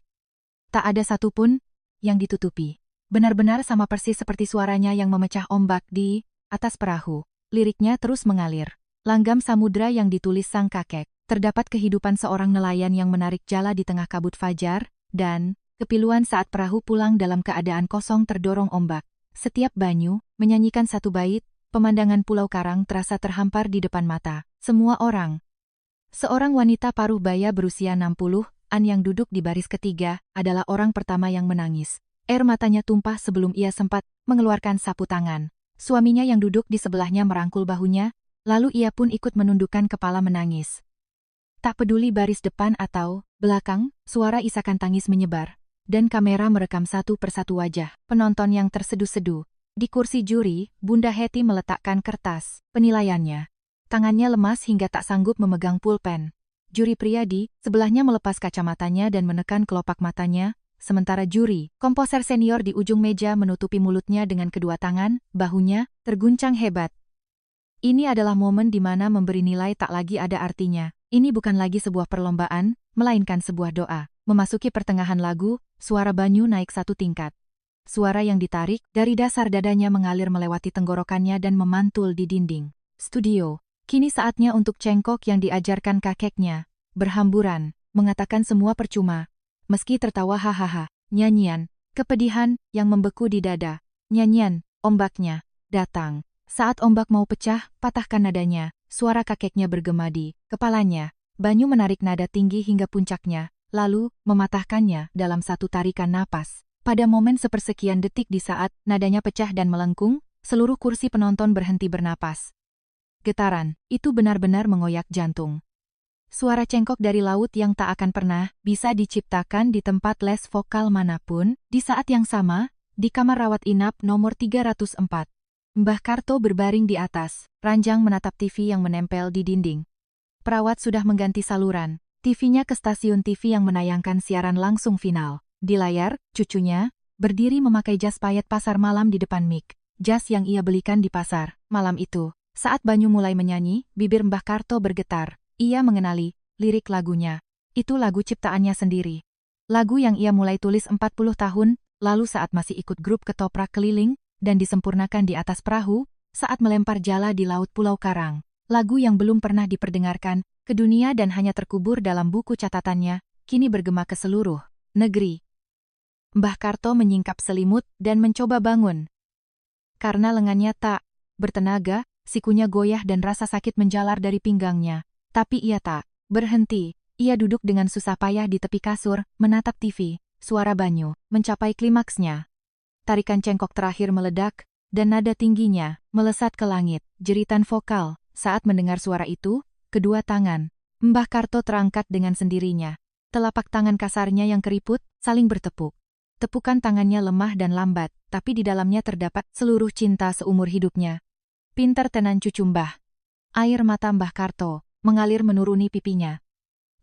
Tak ada satupun yang ditutupi. Benar-benar sama persis seperti suaranya yang memecah ombak di atas perahu. Liriknya terus mengalir. Langgam samudra yang ditulis sang kakek. Terdapat kehidupan seorang nelayan yang menarik jala di tengah kabut fajar, dan kepiluan saat perahu pulang dalam keadaan kosong terdorong ombak. Setiap Banyu menyanyikan satu bait, pemandangan Pulau Karang terasa terhampar di depan mata semua orang. Seorang wanita paruh baya berusia 60-an yang duduk di baris ketiga adalah orang pertama yang menangis. Air matanya tumpah sebelum ia sempat mengeluarkan sapu tangan. Suaminya yang duduk di sebelahnya merangkul bahunya, lalu ia pun ikut menundukkan kepala menangis. Tak peduli baris depan atau belakang, suara isakan tangis menyebar, dan kamera merekam satu persatu wajah penonton yang terseduh-seduh. Di kursi juri, Bunda Hetty meletakkan kertas penilaiannya. Tangannya lemas hingga tak sanggup memegang pulpen. Juri pria di sebelahnya melepas kacamatanya dan menekan kelopak matanya, sementara juri komposer senior di ujung meja menutupi mulutnya dengan kedua tangan, bahunya terguncang hebat. Ini adalah momen di mana memberi nilai tak lagi ada artinya. Ini bukan lagi sebuah perlombaan, melainkan sebuah doa. Memasuki pertengahan lagu, suara Banyu naik satu tingkat. Suara yang ditarik dari dasar dadanya mengalir melewati tenggorokannya dan memantul di dinding studio. Kini saatnya untuk cengkok yang diajarkan kakeknya. Berhamburan, mengatakan semua percuma. Meski tertawa hahaha, nyanyian, kepedihan yang membeku di dada. Nyanyian, ombaknya, datang. Saat ombak mau pecah, patahkan nadanya. Suara kakeknya bergema di kepalanya. Banyu menarik nada tinggi hingga puncaknya, lalu mematahkannya dalam satu tarikan napas. Pada momen sepersekian detik di saat nadanya pecah dan melengkung, seluruh kursi penonton berhenti bernapas. Getaran, itu benar-benar mengoyak jantung. Suara cengkok dari laut yang tak akan pernah bisa diciptakan di tempat les vokal manapun. Di saat yang sama, di kamar rawat inap nomor 304. Mbah Karto berbaring di atas, ranjang menatap TV yang menempel di dinding. Perawat sudah mengganti saluran, TV-nya ke stasiun TV yang menayangkan siaran langsung final. Di layar, cucunya berdiri memakai jas payet pasar malam di depan mik. Jas yang ia belikan di pasar malam itu. Saat Banyu mulai menyanyi, bibir Mbah Karto bergetar. Ia mengenali lirik lagunya. Itu lagu ciptaannya sendiri. Lagu yang ia mulai tulis 40 tahun lalu saat masih ikut grup ketoprak keliling dan disempurnakan di atas perahu saat melempar jala di laut Pulau Karang. Lagu yang belum pernah diperdengarkan ke dunia dan hanya terkubur dalam buku catatannya, kini bergema ke seluruh negeri. Mbah Karto menyingkap selimut dan mencoba bangun. Karena lengannya tak bertenaga, sikunya goyah dan rasa sakit menjalar dari pinggangnya. Tapi ia tak berhenti. Ia duduk dengan susah payah di tepi kasur, menatap TV. Suara Banyu mencapai klimaksnya. Tarikan cengkok terakhir meledak, dan nada tingginya melesat ke langit. Jeritan vokal. Saat mendengar suara itu, kedua tangan Mbah Karto terangkat dengan sendirinya. Telapak tangan kasarnya yang keriput saling bertepuk. Tepukan tangannya lemah dan lambat, tapi di dalamnya terdapat seluruh cinta seumur hidupnya. Pintar tenan cucu Mbah. Air mata Mbah Karto mengalir menuruni pipinya.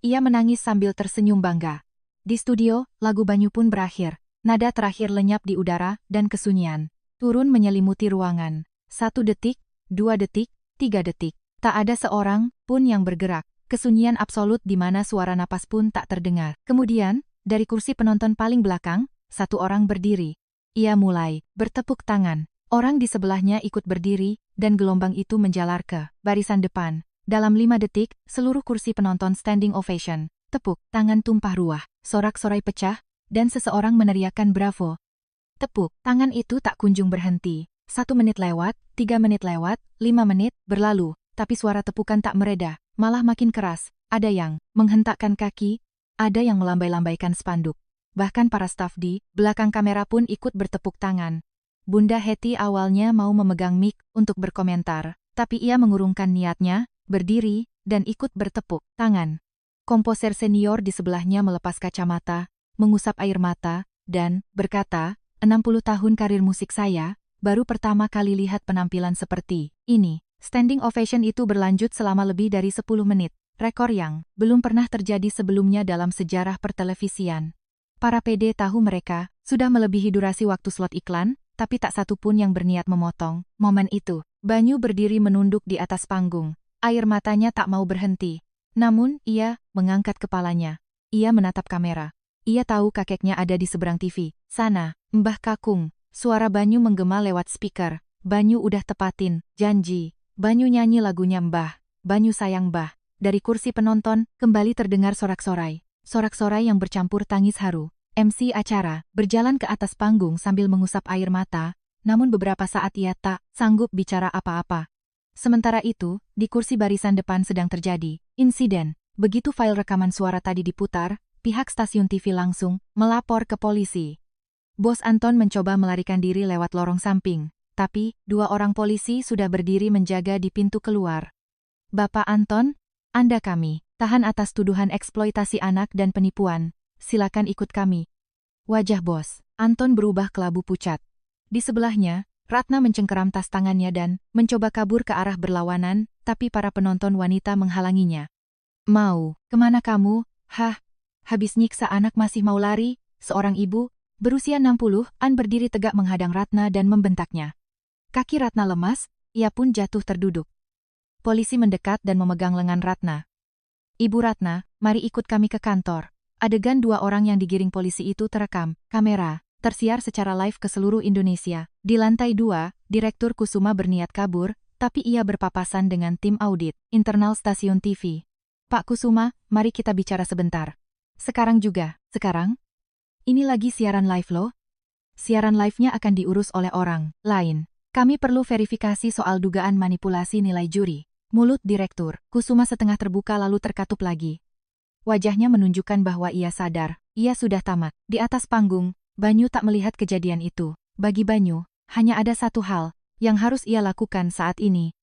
Ia menangis sambil tersenyum bangga. Di studio, lagu Banyu pun berakhir. Nada terakhir lenyap di udara dan kesunyian turun menyelimuti ruangan. 1 detik, 2 detik, 3 detik. Tak ada seorang pun yang bergerak. Kesunyian absolut di mana suara napas pun tak terdengar. Kemudian, dari kursi penonton paling belakang, 1 orang berdiri. Ia mulai bertepuk tangan. Orang di sebelahnya ikut berdiri, dan gelombang itu menjalar ke barisan depan. Dalam 5 detik, seluruh kursi penonton standing ovation. Tepuk tangan tumpah ruah, sorak-sorai pecah, dan seseorang meneriakkan bravo. Tepuk tangan itu tak kunjung berhenti. 1 menit lewat, 3 menit lewat, 5 menit berlalu, tapi suara tepukan tak mereda, malah makin keras. Ada yang menghentakkan kaki, ada yang melambai-lambaikan spanduk. Bahkan para staf di belakang kamera pun ikut bertepuk tangan. Bunda Hetty awalnya mau memegang mic untuk berkomentar, tapi ia mengurungkan niatnya, berdiri, dan ikut bertepuk tangan. Komposer senior di sebelahnya melepas kacamata, mengusap air mata, dan berkata, 60 tahun karir musik saya, baru pertama kali lihat penampilan seperti ini. Standing ovation itu berlanjut selama lebih dari 10 menit, rekor yang belum pernah terjadi sebelumnya dalam sejarah pertelevisian. Para PD tahu mereka sudah melebihi durasi waktu slot iklan, tapi tak satu pun yang berniat memotong momen itu. Banyu berdiri menunduk di atas panggung. Air matanya tak mau berhenti. Namun, ia mengangkat kepalanya. Ia menatap kamera. Ia tahu kakeknya ada di seberang TV. Sana, Mbah Kakung. Suara Banyu menggema lewat speaker. Banyu udah tepatin janji. Banyu nyanyi lagunya Mbah. Banyu sayang Mbah. Dari kursi penonton, kembali terdengar sorak-sorai. Sorak-sorai yang bercampur tangis haru. MC acara berjalan ke atas panggung sambil mengusap air mata, namun beberapa saat ia tak sanggup bicara apa-apa. Sementara itu, di kursi barisan depan sedang terjadi insiden. Begitu file rekaman suara tadi diputar, pihak stasiun TV langsung melapor ke polisi. Bos Anton mencoba melarikan diri lewat lorong samping, tapi 2 orang polisi sudah berdiri menjaga di pintu keluar. Bapak Anton, Anda kami tahan atas tuduhan eksploitasi anak dan penipuan. Silakan ikut kami. Wajah Bos Anton berubah kelabu pucat. Di sebelahnya, Ratna mencengkeram tas tangannya dan mencoba kabur ke arah berlawanan, tapi para penonton wanita menghalanginya. Mau kemana kamu? Hah? Habis nyiksa anak masih mau lari? Seorang ibu berusia 60-an berdiri tegak menghadang Ratna dan membentaknya. Kaki Ratna lemas, ia pun jatuh terduduk. Polisi mendekat dan memegang lengan Ratna. Ibu Ratna, mari ikut kami ke kantor. Adegan 2 orang yang digiring polisi itu terekam kamera. tersiar secara live ke seluruh Indonesia. Di lantai 2, Direktur Kusuma berniat kabur, tapi ia berpapasan dengan tim audit internal stasiun TV. Pak Kusuma, mari kita bicara sebentar. Sekarang juga. Sekarang? Ini lagi siaran live loh. Siaran live-nya akan diurus oleh orang lain. Kami perlu verifikasi soal dugaan manipulasi nilai juri. Mulut Direktur Kusuma setengah terbuka lalu terkatup lagi. Wajahnya menunjukkan bahwa ia sadar, ia sudah tamat. Di atas panggung, Banyu tak melihat kejadian itu. Bagi Banyu, hanya ada satu hal yang harus ia lakukan saat ini.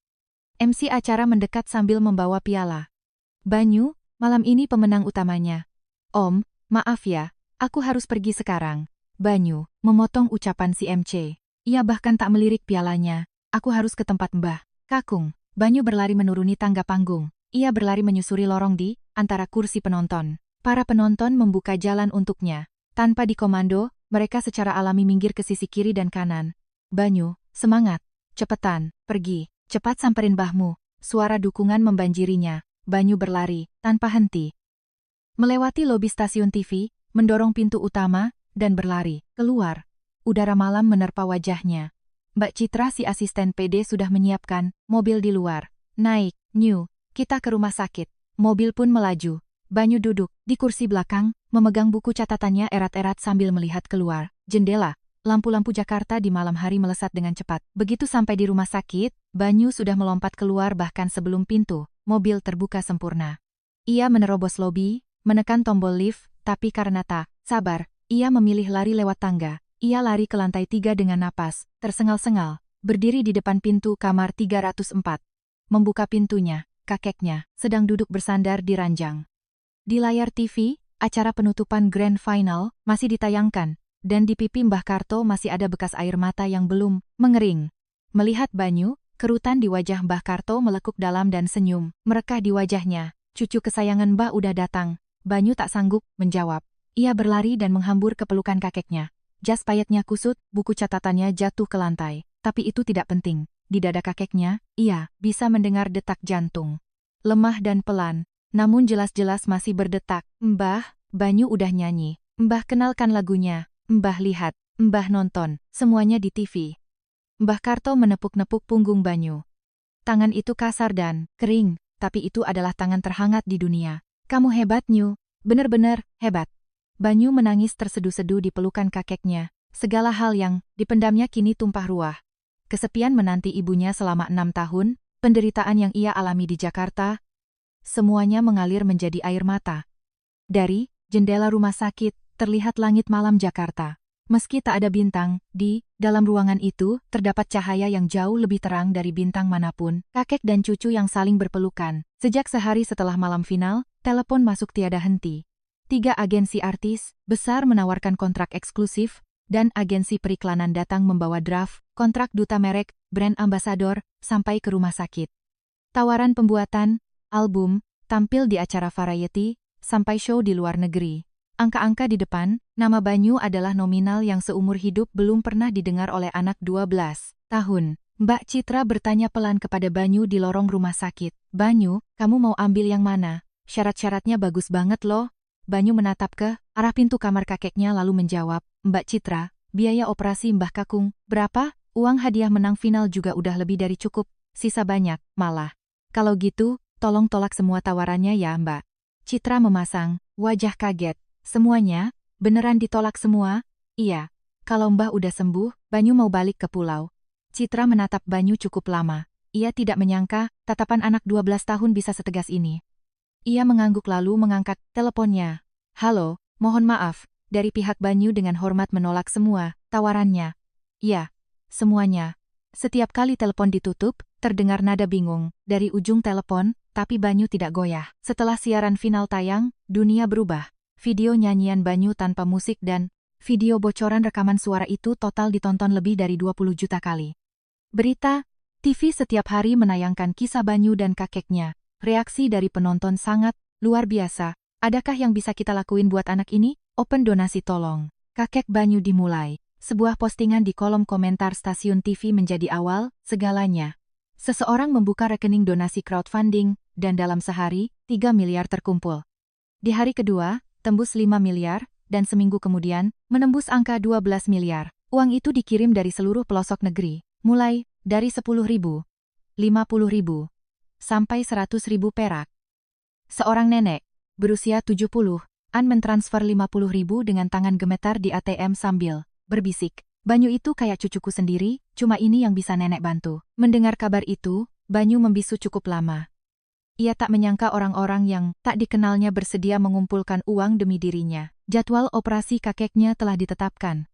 MC acara mendekat sambil membawa piala. Banyu, malam ini pemenang utamanya. Om, maaf ya, aku harus pergi sekarang. Banyu memotong ucapan si MC. Ia bahkan tak melirik pialanya. Aku harus ke tempat Mbah Kakung. Banyu berlari menuruni tangga panggung. Ia berlari menyusuri lorong di antara kursi penonton. Para penonton membuka jalan untuknya. Tanpa dikomando, mereka secara alami minggir ke sisi kiri dan kanan. Banyu, semangat. Cepetan, pergi. Cepat samperin Mbahmu. Suara dukungan membanjirinya. Banyu berlari, tanpa henti. Melewati lobi stasiun TV, mendorong pintu utama, dan berlari keluar. Udara malam menerpa wajahnya. Mbak Citra si asisten PD sudah menyiapkan mobil di luar. Naik, New, kita ke rumah sakit. Mobil pun melaju. Banyu duduk di kursi belakang, memegang buku catatannya erat-erat sambil melihat keluar jendela. Lampu-lampu Jakarta di malam hari melesat dengan cepat. Begitu sampai di rumah sakit, Banyu sudah melompat keluar bahkan sebelum pintu mobil terbuka sempurna. Ia menerobos lobi, menekan tombol lift, tapi karena tak sabar, ia memilih lari lewat tangga. Ia lari ke lantai 3 dengan napas tersengal-sengal, berdiri di depan pintu kamar 304. Membuka pintunya, kakeknya sedang duduk bersandar di ranjang. Di layar TV, acara penutupan Grand Final masih ditayangkan, dan di pipi Mbah Karto masih ada bekas air mata yang belum mengering. Melihat Banyu, kerutan di wajah Mbah Karto melekuk dalam dan senyum merekah di wajahnya. Cucu kesayangan Mbah udah datang. Banyu tak sanggup menjawab. Ia berlari dan menghambur ke pelukan kakeknya. Jas payetnya kusut, buku catatannya jatuh ke lantai. Tapi itu tidak penting. Di dada kakeknya, ia bisa mendengar detak jantung. Lemah dan pelan, namun jelas-jelas masih berdetak. Mbah, Banyu udah nyanyi. Mbah kenalkan lagunya. Mbah lihat, Mbah nonton, semuanya di TV. Mbah Karto menepuk-nepuk punggung Banyu. Tangan itu kasar dan kering, tapi itu adalah tangan terhangat di dunia. Kamu hebat, New. Bener-bener hebat. Banyu menangis terseduh-seduh di pelukan kakeknya. Segala hal yang dipendamnya kini tumpah ruah. Kesepian menanti ibunya selama 6 tahun, penderitaan yang ia alami di Jakarta, semuanya mengalir menjadi air mata. Dari jendela rumah sakit, terlihat langit malam Jakarta. Meski tak ada bintang, di dalam ruangan itu terdapat cahaya yang jauh lebih terang dari bintang manapun. Kakek dan cucu yang saling berpelukan. Sejak sehari setelah malam final, telepon masuk tiada henti. 3 agensi artis besar menawarkan kontrak eksklusif, dan agensi periklanan datang membawa draft, kontrak duta merek, brand ambasador, sampai ke rumah sakit. Tawaran pembuatan album, tampil di acara variety, sampai show di luar negeri. Angka-angka di depan, nama Banyu adalah nominal yang seumur hidup belum pernah didengar oleh anak 12 tahun. Mbak Citra bertanya pelan kepada Banyu di lorong rumah sakit. Banyu, kamu mau ambil yang mana? Syarat-syaratnya bagus banget loh. Banyu menatap ke arah pintu kamar kakeknya lalu menjawab, Mbak Citra, biaya operasi Mbah Kakung, berapa? Uang hadiah menang final juga udah lebih dari cukup, sisa banyak, malah. Kalau gitu, tolong tolak semua tawarannya ya Mbak. Citra memasang wajah kaget. Semuanya, beneran ditolak semua? Iya. Kalau Mbah udah sembuh, Banyu mau balik ke pulau. Citra menatap Banyu cukup lama. Ia tidak menyangka, tatapan anak 12 tahun bisa setegas ini. Ia mengangguk lalu mengangkat teleponnya. Halo, mohon maaf, dari pihak Banyu dengan hormat menolak semua tawarannya. Iya, semuanya. Setiap kali telepon ditutup, terdengar nada bingung dari ujung telepon, tapi Banyu tidak goyah. Setelah siaran final tayang, dunia berubah. Video nyanyian Banyu tanpa musik dan video bocoran rekaman suara itu total ditonton lebih dari 20 juta kali. Berita, TV setiap hari menayangkan kisah Banyu dan kakeknya. Reaksi dari penonton sangat luar biasa. Adakah yang bisa kita lakuin buat anak ini? Open donasi tolong. Kakek Banyu dimulai. Sebuah postingan di kolom komentar stasiun TV menjadi awal segalanya. Seseorang membuka rekening donasi crowdfunding, dan dalam sehari, 3 miliar terkumpul. Di hari kedua, tembus 5 miliar, dan seminggu kemudian, menembus angka 12 miliar. Uang itu dikirim dari seluruh pelosok negeri, mulai dari 10.000, 50.000, sampai 100.000 perak. Seorang nenek, berusia 70-an mentransfer 50.000 dengan tangan gemetar di ATM sambil berbisik. Banyu itu kayak cucuku sendiri, cuma ini yang bisa nenek bantu. Mendengar kabar itu, Banyu membisu cukup lama. Ia tak menyangka orang-orang yang tak dikenalnya bersedia mengumpulkan uang demi dirinya. Jadwal operasi kakeknya telah ditetapkan.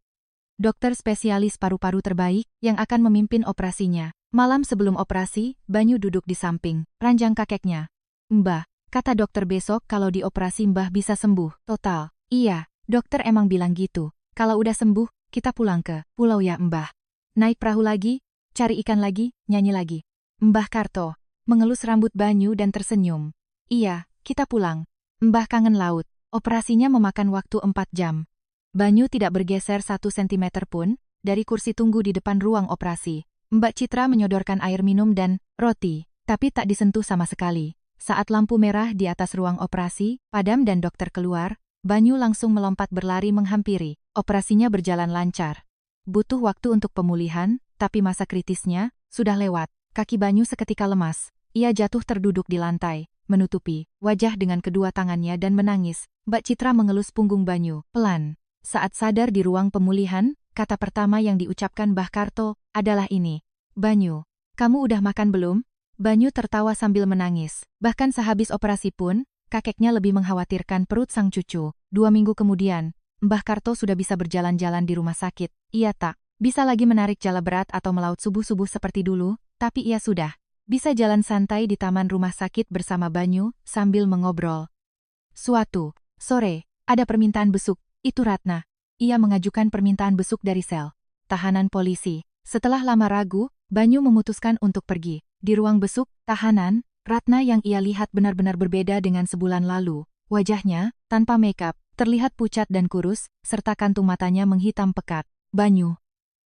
Dokter spesialis paru-paru terbaik yang akan memimpin operasinya. Malam sebelum operasi, Banyu duduk di samping ranjang kakeknya. "Mbah," kata dokter, "besok kalau dioperasi Mbah bisa sembuh total." "Iya, dokter emang bilang gitu. Kalau udah sembuh, kita pulang ke pulau ya Mbah. Naik perahu lagi, cari ikan lagi, nyanyi lagi." Mbah Karto mengelus rambut Banyu dan tersenyum. "Iya, kita pulang. Mbah kangen laut." Operasinya memakan waktu 4 jam. Banyu tidak bergeser 1 sentimeter pun dari kursi tunggu di depan ruang operasi. Mbak Citra menyodorkan air minum dan roti, tapi tak disentuh sama sekali. Saat lampu merah di atas ruang operasi padam dan dokter keluar, Banyu langsung melompat berlari menghampiri. Operasinya berjalan lancar. Butuh waktu untuk pemulihan, tapi masa kritisnya sudah lewat. Kaki Banyu seketika lemas. Ia jatuh terduduk di lantai, menutupi wajah dengan kedua tangannya dan menangis. Mbak Citra mengelus punggung Banyu pelan. Saat sadar di ruang pemulihan, kata pertama yang diucapkan Mbah Karto adalah ini. "Banyu, kamu udah makan belum?" Banyu tertawa sambil menangis. Bahkan sehabis operasi pun, kakeknya lebih mengkhawatirkan perut sang cucu. 2 minggu kemudian, Mbah Karto sudah bisa berjalan-jalan di rumah sakit. Ia tak bisa lagi menarik jala berat atau melaut subuh-subuh seperti dulu, tapi ia sudah bisa jalan santai di taman rumah sakit bersama Banyu sambil mengobrol. Suatu sore, ada permintaan besuk. Itu Ratna. Ia mengajukan permintaan besuk dari sel tahanan polisi. Setelah lama ragu, Banyu memutuskan untuk pergi. Di ruang besuk tahanan, Ratna yang ia lihat benar-benar berbeda dengan sebulan lalu. Wajahnya, tanpa makeup, terlihat pucat dan kurus, serta kantung matanya menghitam pekat. "Banyu."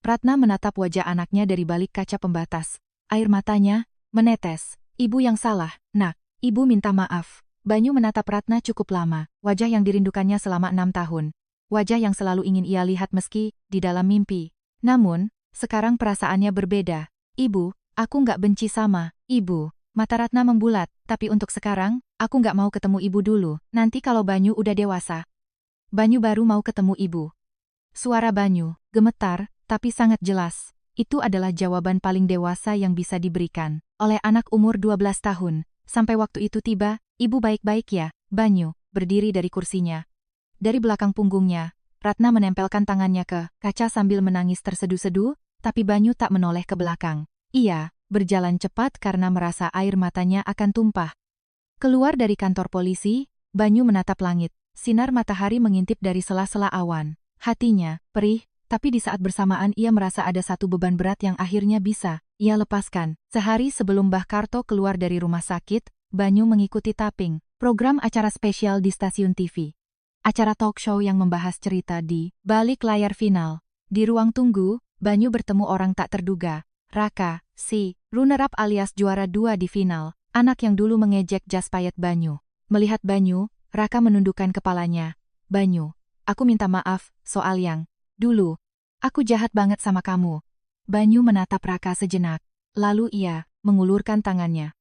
Ratna menatap wajah anaknya dari balik kaca pembatas. Air matanya menetes. "Ibu yang salah, Nak. Ibu minta maaf." Banyu menatap Ratna cukup lama, wajah yang dirindukannya selama 6 tahun. Wajah yang selalu ingin ia lihat meski di dalam mimpi. Namun, sekarang perasaannya berbeda. "Ibu, aku nggak benci sama Ibu." Mata Ratna membulat, "Tapi untuk sekarang, aku nggak mau ketemu Ibu dulu. Nanti kalau Banyu udah dewasa, Banyu baru mau ketemu Ibu." Suara Banyu gemetar, tapi sangat jelas. Itu adalah jawaban paling dewasa yang bisa diberikan oleh anak umur 12 tahun. "Sampai waktu itu tiba, Ibu baik-baik ya, Banyu." Berdiri dari kursinya. Dari belakang punggungnya, Ratna menempelkan tangannya ke kaca sambil menangis terseduh-seduh, tapi Banyu tak menoleh ke belakang. Ia berjalan cepat karena merasa air matanya akan tumpah. Keluar dari kantor polisi, Banyu menatap langit. Sinar matahari mengintip dari sela-sela awan. Hatinya perih, tapi di saat bersamaan ia merasa ada satu beban berat yang akhirnya bisa ia lepaskan. Sehari sebelum Mbah Karto keluar dari rumah sakit, Banyu mengikuti taping program acara spesial di stasiun TV. Acara talk show yang membahas cerita di balik layar final. Di ruang tunggu, Banyu bertemu orang tak terduga. Raka, si runner-up alias juara 2 di final, anak yang dulu mengejek jas payet Banyu. Melihat Banyu, Raka menundukkan kepalanya. "Banyu, aku minta maaf soal yang dulu. Aku jahat banget sama kamu." Banyu menatap Raka sejenak. Lalu ia mengulurkan tangannya.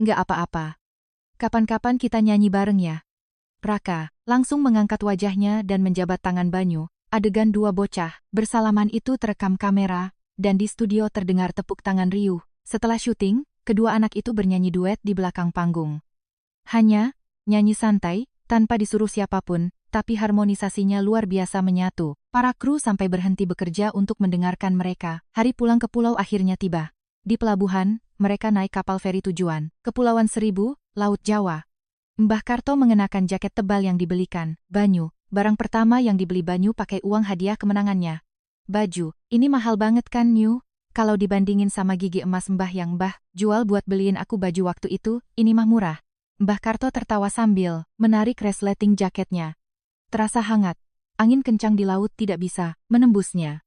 "Nggak apa-apa. Kapan-kapan kita nyanyi bareng ya." Raka langsung mengangkat wajahnya dan menjabat tangan Banyu. Adegan dua bocah bersalaman itu terekam kamera, dan di studio terdengar tepuk tangan riuh. Setelah syuting, kedua anak itu bernyanyi duet di belakang panggung. Hanya nyanyi santai, tanpa disuruh siapapun, tapi harmonisasinya luar biasa menyatu. Para kru sampai berhenti bekerja untuk mendengarkan mereka. Hari pulang ke pulau akhirnya tiba. Di pelabuhan, mereka naik kapal feri tujuan Kepulauan Seribu, Laut Jawa. Mbah Karto mengenakan jaket tebal yang dibelikan Banyu. Barang pertama yang dibeli Banyu pakai uang hadiah kemenangannya. "Baju, ini mahal banget kan New? Kalau dibandingin sama gigi emas Mbah yang Mbah jual buat beliin aku baju waktu itu, ini mah murah." Mbah Karto tertawa sambil menarik resleting jaketnya. Terasa hangat. Angin kencang di laut tidak bisa menembusnya.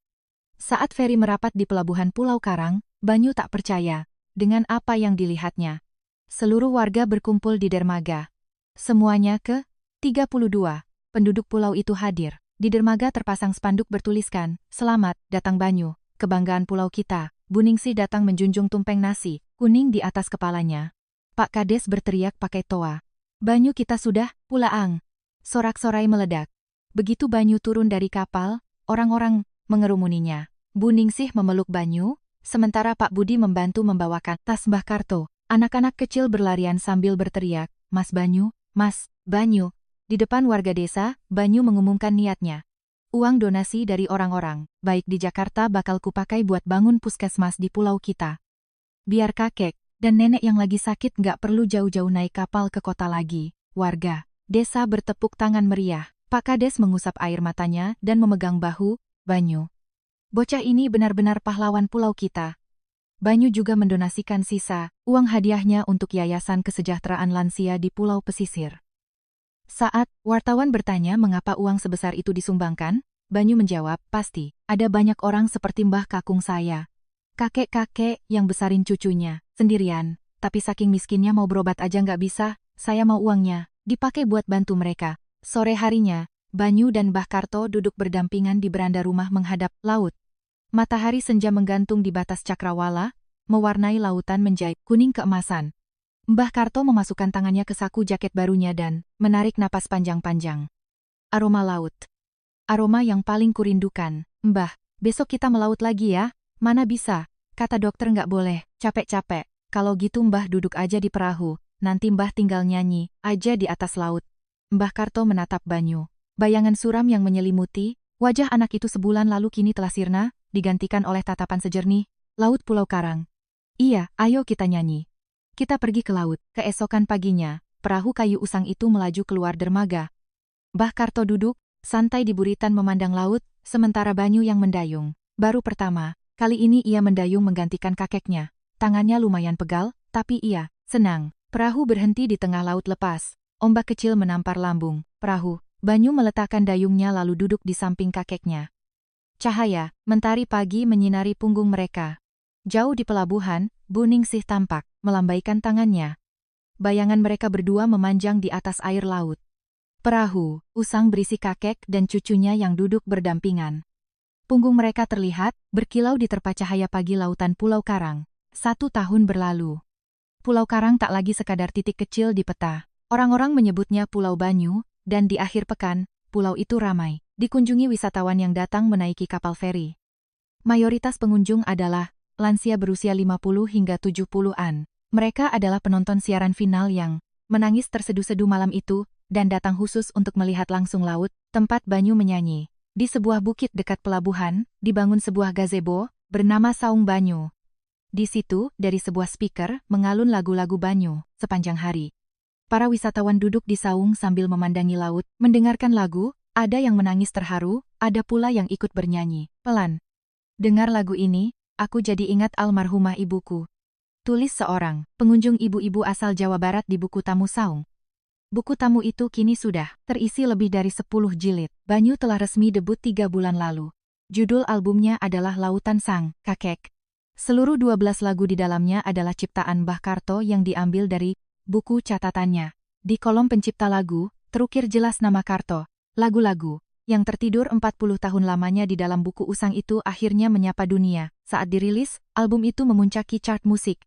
Saat feri merapat di pelabuhan Pulau Karang, Banyu tak percaya dengan apa yang dilihatnya. Seluruh warga berkumpul di dermaga. Semuanya ke 32 penduduk pulau itu hadir. Di dermaga terpasang spanduk bertuliskan, "Selamat datang Banyu, kebanggaan pulau kita." Buningsih datang menjunjung tumpeng nasi kuning di atas kepalanya. Pak Kades berteriak pakai toa. "Banyu kita sudah, Pulaang." Sorak-sorai meledak. Begitu Banyu turun dari kapal, orang-orang mengerumuninya. Buningsih memeluk Banyu, sementara Pak Budi membantu membawakan tas Mbah Karto. Anak-anak kecil berlarian sambil berteriak, "Mas Banyu, Mas Banyu." Di depan warga desa, Banyu mengumumkan niatnya. "Uang donasi dari orang-orang, baik di Jakarta bakal kupakai buat bangun puskesmas di pulau kita. Biar kakek dan nenek yang lagi sakit nggak perlu jauh-jauh naik kapal ke kota lagi." Warga desa bertepuk tangan meriah. Pak Kades mengusap air matanya dan memegang bahu Banyu. "Bocah ini benar-benar pahlawan pulau kita." Banyu juga mendonasikan sisa uang hadiahnya untuk Yayasan Kesejahteraan Lansia di Pulau Pesisir. Saat wartawan bertanya mengapa uang sebesar itu disumbangkan, Banyu menjawab, "Pasti ada banyak orang seperti Mbah Kakung saya. Kakek-kakek yang besarin cucunya sendirian, tapi saking miskinnya mau berobat aja nggak bisa, saya mau uangnya dipakai buat bantu mereka." Sore harinya, Banyu dan Mbah Karto duduk berdampingan di beranda rumah menghadap laut. Matahari senja menggantung di batas cakrawala, mewarnai lautan menjadi kuning keemasan. Mbah Karto memasukkan tangannya ke saku jaket barunya dan menarik napas panjang-panjang. Aroma laut. Aroma yang paling kurindukan. "Mbah, besok kita melaut lagi ya?" "Mana bisa, kata dokter nggak boleh, capek-capek." "Kalau gitu Mbah duduk aja di perahu, nanti Mbah tinggal nyanyi aja di atas laut." Mbah Karto menatap Banyu. Bayangan suram yang menyelimuti wajah anak itu sebulan lalu kini telah sirna, digantikan oleh tatapan sejernih, laut Pulau Karang. "Iya, ayo kita nyanyi." Kita pergi ke laut. Keesokan paginya, perahu kayu usang itu melaju keluar dermaga. Mbah Karto duduk, santai di buritan memandang laut, sementara Banyu yang mendayung. Baru pertama kali ini ia mendayung menggantikan kakeknya. Tangannya lumayan pegal, tapi ia senang. Perahu berhenti di tengah laut lepas. Ombak kecil menampar lambung perahu. Banyu meletakkan dayungnya lalu duduk di samping kakeknya. Cahaya mentari pagi menyinari punggung mereka. Jauh di pelabuhan, Buningsih tampak melambaikan tangannya. Bayangan mereka berdua memanjang di atas air laut. Perahu usang berisi kakek dan cucunya yang duduk berdampingan. Punggung mereka terlihat berkilau di terpa cahaya pagi lautan Pulau Karang. 1 tahun berlalu. Pulau Karang tak lagi sekadar titik kecil di peta. Orang-orang menyebutnya Pulau Banyu, dan di akhir pekan, pulau itu ramai dikunjungi wisatawan yang datang menaiki kapal feri. Mayoritas pengunjung adalah lansia berusia 50 hingga 70-an. Mereka adalah penonton siaran final yang menangis terseduh-seduh malam itu dan datang khusus untuk melihat langsung laut, tempat Banyu menyanyi. Di sebuah bukit dekat pelabuhan, dibangun sebuah gazebo bernama Saung Banyu. Di situ, dari sebuah speaker, mengalun lagu-lagu Banyu sepanjang hari. Para wisatawan duduk di saung sambil memandangi laut, mendengarkan lagu, ada yang menangis terharu, ada pula yang ikut bernyanyi pelan. "Dengar lagu ini, aku jadi ingat almarhumah ibuku." Tulis seorang pengunjung ibu-ibu asal Jawa Barat di buku tamu saung. Buku tamu itu kini sudah terisi lebih dari 10 jilid. Banyu telah resmi debut 3 bulan lalu. Judul albumnya adalah Lautan Sang Kakek. Seluruh 12 lagu di dalamnya adalah ciptaan Mbah Karto yang diambil dari buku catatannya. Di kolom pencipta lagu, terukir jelas nama Karto. Lagu-lagu yang tertidur 40 tahun lamanya di dalam buku usang itu akhirnya menyapa dunia. Saat dirilis, album itu memuncaki chart musik.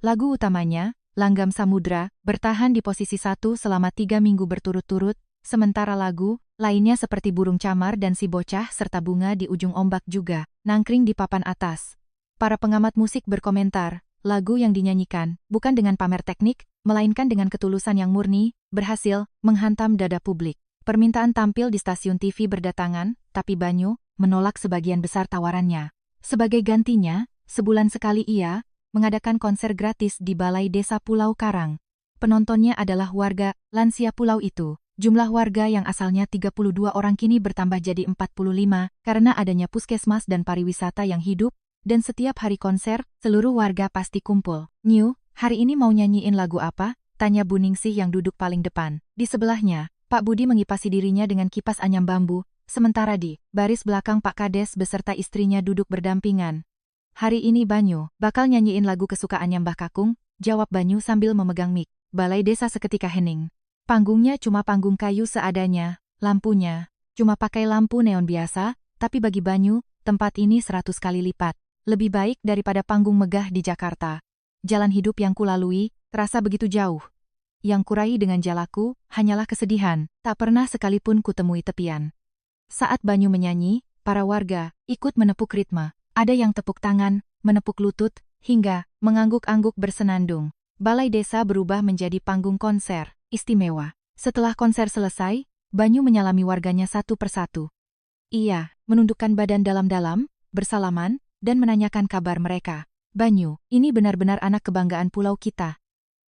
Lagu utamanya, Langgam Samudra, bertahan di posisi 1 selama 3 minggu berturut-turut, sementara lagu lainnya seperti Burung Camar dan Si Bocah serta Bunga di Ujung Ombak juga nangkring di papan atas. Para pengamat musik berkomentar, lagu yang dinyanyikan, bukan dengan pamer teknik, melainkan dengan ketulusan yang murni, berhasil menghantam dada publik. Permintaan tampil di stasiun TV berdatangan, tapi Banyu menolak sebagian besar tawarannya. Sebagai gantinya, sebulan sekali ia mengadakan konser gratis di Balai Desa Pulau Karang. Penontonnya adalah warga lansia pulau itu. Jumlah warga yang asalnya 32 orang kini bertambah jadi 45 karena adanya puskesmas dan pariwisata yang hidup, dan setiap hari konser, seluruh warga pasti kumpul. "Nyu, hari ini mau nyanyiin lagu apa?" tanya Buningsih yang duduk paling depan. Di sebelahnya, Pak Budi mengipasi dirinya dengan kipas anyam bambu, sementara di baris belakang Pak Kades beserta istrinya duduk berdampingan. "Hari ini Banyu bakal nyanyiin lagu kesukaannya Mbah Kakung," jawab Banyu sambil memegang mik. Balai desa seketika hening. Panggungnya cuma panggung kayu seadanya, lampunya. Cuma pakai lampu neon biasa, tapi bagi Banyu, tempat ini 100 kali lipat. Lebih baik daripada panggung megah di Jakarta. Jalan hidup yang kulalui, terasa begitu jauh. Yang kurai dengan jalaku, hanyalah kesedihan, tak pernah sekalipun kutemui tepian. Saat Banyu menyanyi, para warga ikut menepuk ritme. Ada yang tepuk tangan, menepuk lutut, hingga mengangguk-angguk bersenandung. Balai desa berubah menjadi panggung konser istimewa. Setelah konser selesai, Banyu menyalami warganya satu persatu. Ia menundukkan badan dalam-dalam, bersalaman, dan menanyakan kabar mereka. Banyu, ini benar-benar anak kebanggaan pulau kita.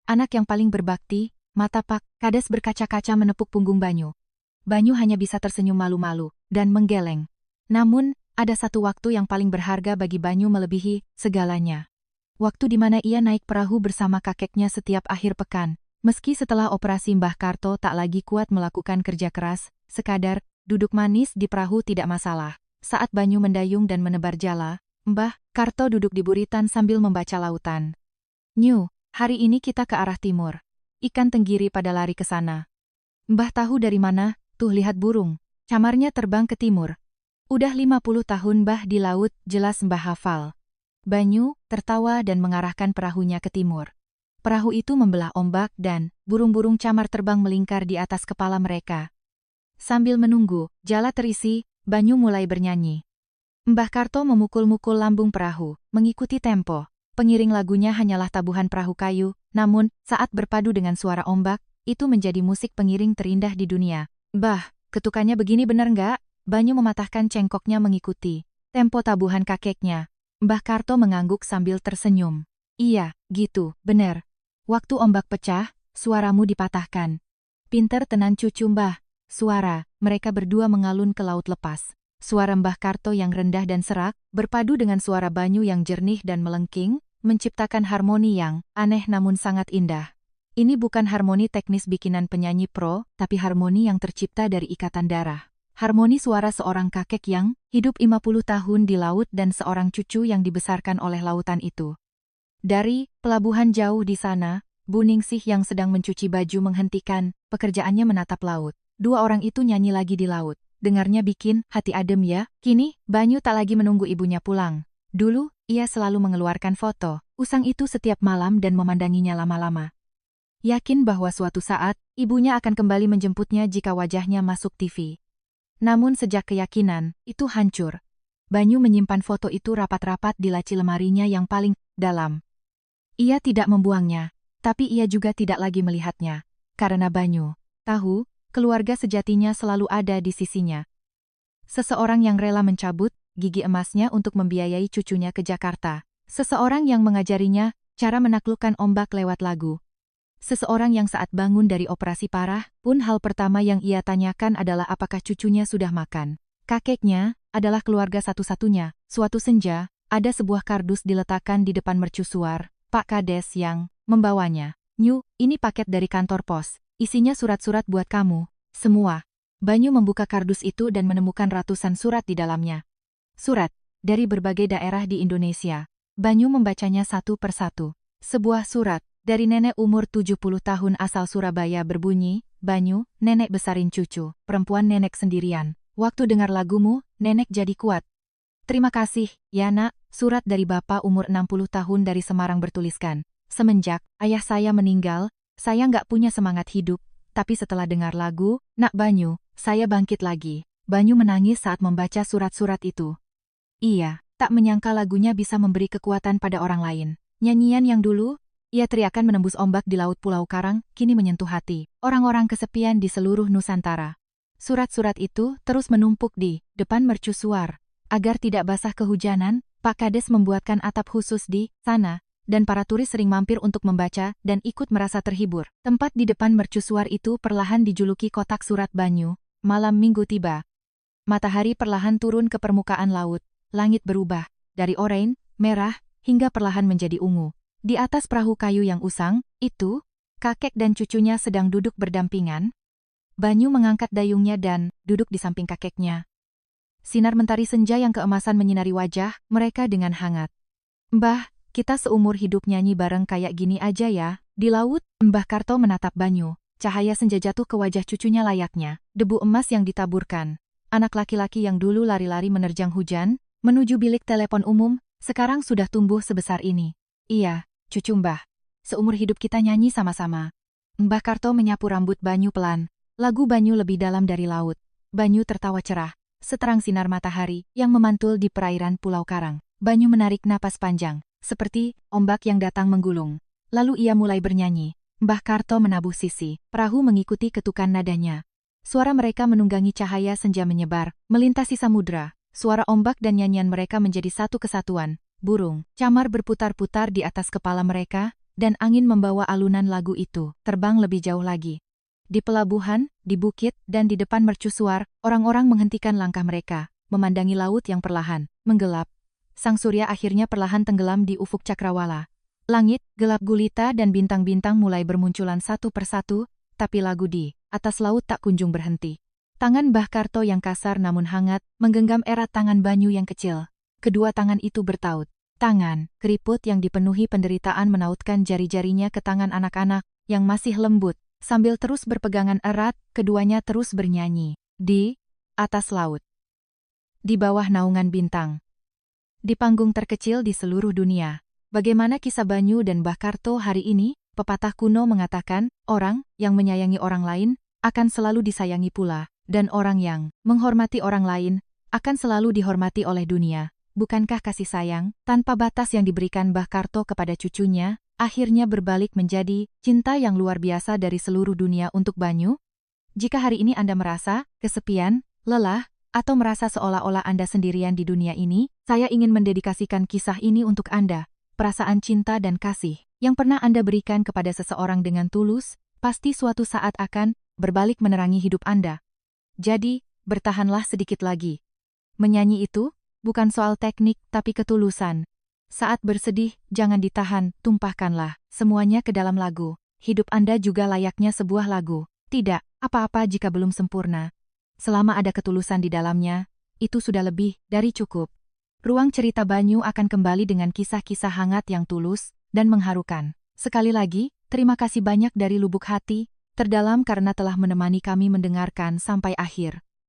Anak yang paling berbakti, mata Pak Kades berkaca-kaca menepuk punggung Banyu. Banyu hanya bisa tersenyum malu-malu, dan menggeleng. Namun, ada satu waktu yang paling berharga bagi Banyu melebihi segalanya. Waktu di mana ia naik perahu bersama kakeknya setiap akhir pekan. Meski setelah operasi Mbah Karto tak lagi kuat melakukan kerja keras, sekadar duduk manis di perahu tidak masalah. Saat Banyu mendayung dan menebar jala, Mbah Karto duduk di buritan sambil membaca lautan. "Nyu, hari ini kita ke arah timur. Ikan tenggiri pada lari ke sana." "Mbah tahu dari mana? Tuh lihat burung. Camarnya terbang ke timur." "Udah 50 tahun Mbah di laut, jelas Mbah hafal." Banyu tertawa dan mengarahkan perahunya ke timur. Perahu itu membelah ombak dan burung-burung camar terbang melingkar di atas kepala mereka. Sambil menunggu jala terisi, Banyu mulai bernyanyi. Mbah Karto memukul-mukul lambung perahu, mengikuti tempo. Pengiring lagunya hanyalah tabuhan perahu kayu, namun saat berpadu dengan suara ombak, itu menjadi musik pengiring terindah di dunia. "Bah, ketukannya begini bener nggak?" Banyu mematahkan cengkoknya mengikuti tempo tabuhan kakeknya. Mbah Karto mengangguk sambil tersenyum. "Iya, gitu, bener. Waktu ombak pecah, suaramu dipatahkan." "Pinter tenan cucu Mbah." Suara mereka berdua mengalun ke laut lepas. Suara Mbah Karto yang rendah dan serak, berpadu dengan suara Banyu yang jernih dan melengking, menciptakan harmoni yang aneh namun sangat indah. Ini bukan harmoni teknis bikinan penyanyi pro, tapi harmoni yang tercipta dari ikatan darah. Harmoni suara seorang kakek yang hidup 50 tahun di laut dan seorang cucu yang dibesarkan oleh lautan itu. Dari pelabuhan jauh di sana, Bu Ningsih yang sedang mencuci baju menghentikan pekerjaannya menatap laut. Dua orang itu nyanyi lagi di laut. Dengarnya bikin hati adem ya. Kini, Banyu tak lagi menunggu ibunya pulang. Dulu, ia selalu mengeluarkan foto usang itu setiap malam dan memandanginya lama-lama. Yakin bahwa suatu saat, ibunya akan kembali menjemputnya jika wajahnya masuk TV. Namun sejak keyakinan itu hancur, Banyu menyimpan foto itu rapat-rapat di laci lemarinya yang paling dalam. Ia tidak membuangnya, tapi ia juga tidak lagi melihatnya. Karena Banyu tahu, keluarga sejatinya selalu ada di sisinya. Seseorang yang rela mencabut gigi emasnya untuk membiayai cucunya ke Jakarta. Seseorang yang mengajarinya cara menaklukkan ombak lewat lagu. Seseorang yang saat bangun dari operasi parah, pun hal pertama yang ia tanyakan adalah apakah cucunya sudah makan. Kakeknya adalah keluarga satu-satunya. Suatu senja, ada sebuah kardus diletakkan di depan mercusuar Pak Kades yang membawanya. "Nyu, ini paket dari kantor pos. Isinya surat-surat buat kamu, semua." Banyu membuka kardus itu dan menemukan ratusan surat di dalamnya. Surat dari berbagai daerah di Indonesia. Banyu membacanya satu persatu. Sebuah surat dari nenek umur 70 tahun asal Surabaya berbunyi, "Banyu, nenek besarin cucu, perempuan nenek sendirian. Waktu dengar lagumu, nenek jadi kuat. Terima kasih, ya nak." Surat dari bapak umur 60 tahun dari Semarang bertuliskan, "Semenjak ayah saya meninggal, saya nggak punya semangat hidup, tapi setelah dengar lagu, Nak Banyu, saya bangkit lagi." Banyu menangis saat membaca surat-surat itu. Ia tak menyangka lagunya bisa memberi kekuatan pada orang lain. Nyanyian yang dulu ia teriakan menembus ombak di laut Pulau Karang, kini menyentuh hati orang-orang kesepian di seluruh Nusantara. Surat-surat itu terus menumpuk di depan mercusuar. Agar tidak basah kehujanan, Pak Kades membuatkan atap khusus di sana, dan para turis sering mampir untuk membaca dan ikut merasa terhibur. Tempat di depan mercusuar itu perlahan dijuluki kotak surat Banyu. Malam minggu tiba. Matahari perlahan turun ke permukaan laut. Langit berubah dari oranye, merah, hingga perlahan menjadi ungu. Di atas perahu kayu yang usang, itu, kakek dan cucunya sedang duduk berdampingan. Banyu mengangkat dayungnya dan duduk di samping kakeknya. Sinar mentari senja yang keemasan menyinari wajah mereka dengan hangat. "Mbah, kita seumur hidup nyanyi bareng kayak gini aja ya." Di laut, Mbah Karto menatap Banyu. cahaya senja jatuh ke wajah cucunya layaknya debu emas yang ditaburkan. Anak laki-laki yang dulu lari-lari menerjang hujan, menuju bilik telepon umum, sekarang sudah tumbuh sebesar ini. Iya, cucu Mbah. Seumur hidup kita nyanyi sama-sama. Mbah Karto menyapu rambut Banyu pelan. Lagu Banyu lebih dalam dari laut. Banyu tertawa cerah, seterang sinar matahari yang memantul di perairan Pulau Karang. Banyu menarik napas panjang, seperti ombak yang datang menggulung. Lalu ia mulai bernyanyi. Mbah Karto menabuh sisi, perahu mengikuti ketukan nadanya. Suara mereka menunggangi cahaya senja menyebar, melintasi samudra. Suara ombak dan nyanyian mereka menjadi satu kesatuan. Burung camar berputar-putar di atas kepala mereka, dan angin membawa alunan lagu itu terbang lebih jauh lagi. Di pelabuhan, di bukit, dan di depan mercusuar, orang-orang menghentikan langkah mereka, memandangi laut yang perlahan menggelap. Sang surya akhirnya perlahan tenggelam di ufuk cakrawala. Langit, gelap gulita dan bintang-bintang mulai bermunculan satu persatu, tapi lagu di atas laut tak kunjung berhenti. Tangan Mbah Karto yang kasar namun hangat, menggenggam erat tangan Banyu yang kecil. Kedua tangan itu bertaut. Tangan, keriput yang dipenuhi penderitaan menautkan jari-jarinya ke tangan anak-anak, yang masih lembut. Sambil terus berpegangan erat, keduanya terus bernyanyi. Di atas laut. Di bawah naungan bintang. Di panggung terkecil di seluruh dunia. Bagaimana kisah Banyu dan Mbah Karto hari ini? Pepatah kuno mengatakan, orang yang menyayangi orang lain akan selalu disayangi pula, dan orang yang menghormati orang lain akan selalu dihormati oleh dunia. Bukankah kasih sayang tanpa batas yang diberikan Mbah Karto kepada cucunya akhirnya berbalik menjadi cinta yang luar biasa dari seluruh dunia untuk Banyu? Jika hari ini Anda merasa kesepian, lelah, atau merasa seolah-olah Anda sendirian di dunia ini, saya ingin mendedikasikan kisah ini untuk Anda. Perasaan cinta dan kasih yang pernah Anda berikan kepada seseorang dengan tulus, pasti suatu saat akan berbalik menerangi hidup Anda. Jadi, bertahanlah sedikit lagi. Menyanyi itu bukan soal teknik tapi ketulusan. Saat bersedih, jangan ditahan, tumpahkanlah semuanya ke dalam lagu. Hidup Anda juga layaknya sebuah lagu. Tidak apa-apa jika belum sempurna. Selama ada ketulusan di dalamnya, itu sudah lebih dari cukup. Ruang cerita Banyu akan kembali dengan kisah-kisah hangat yang tulus dan mengharukan. Sekali lagi, terima kasih banyak dari lubuk hati terdalam karena telah menemani kami mendengarkan sampai akhir.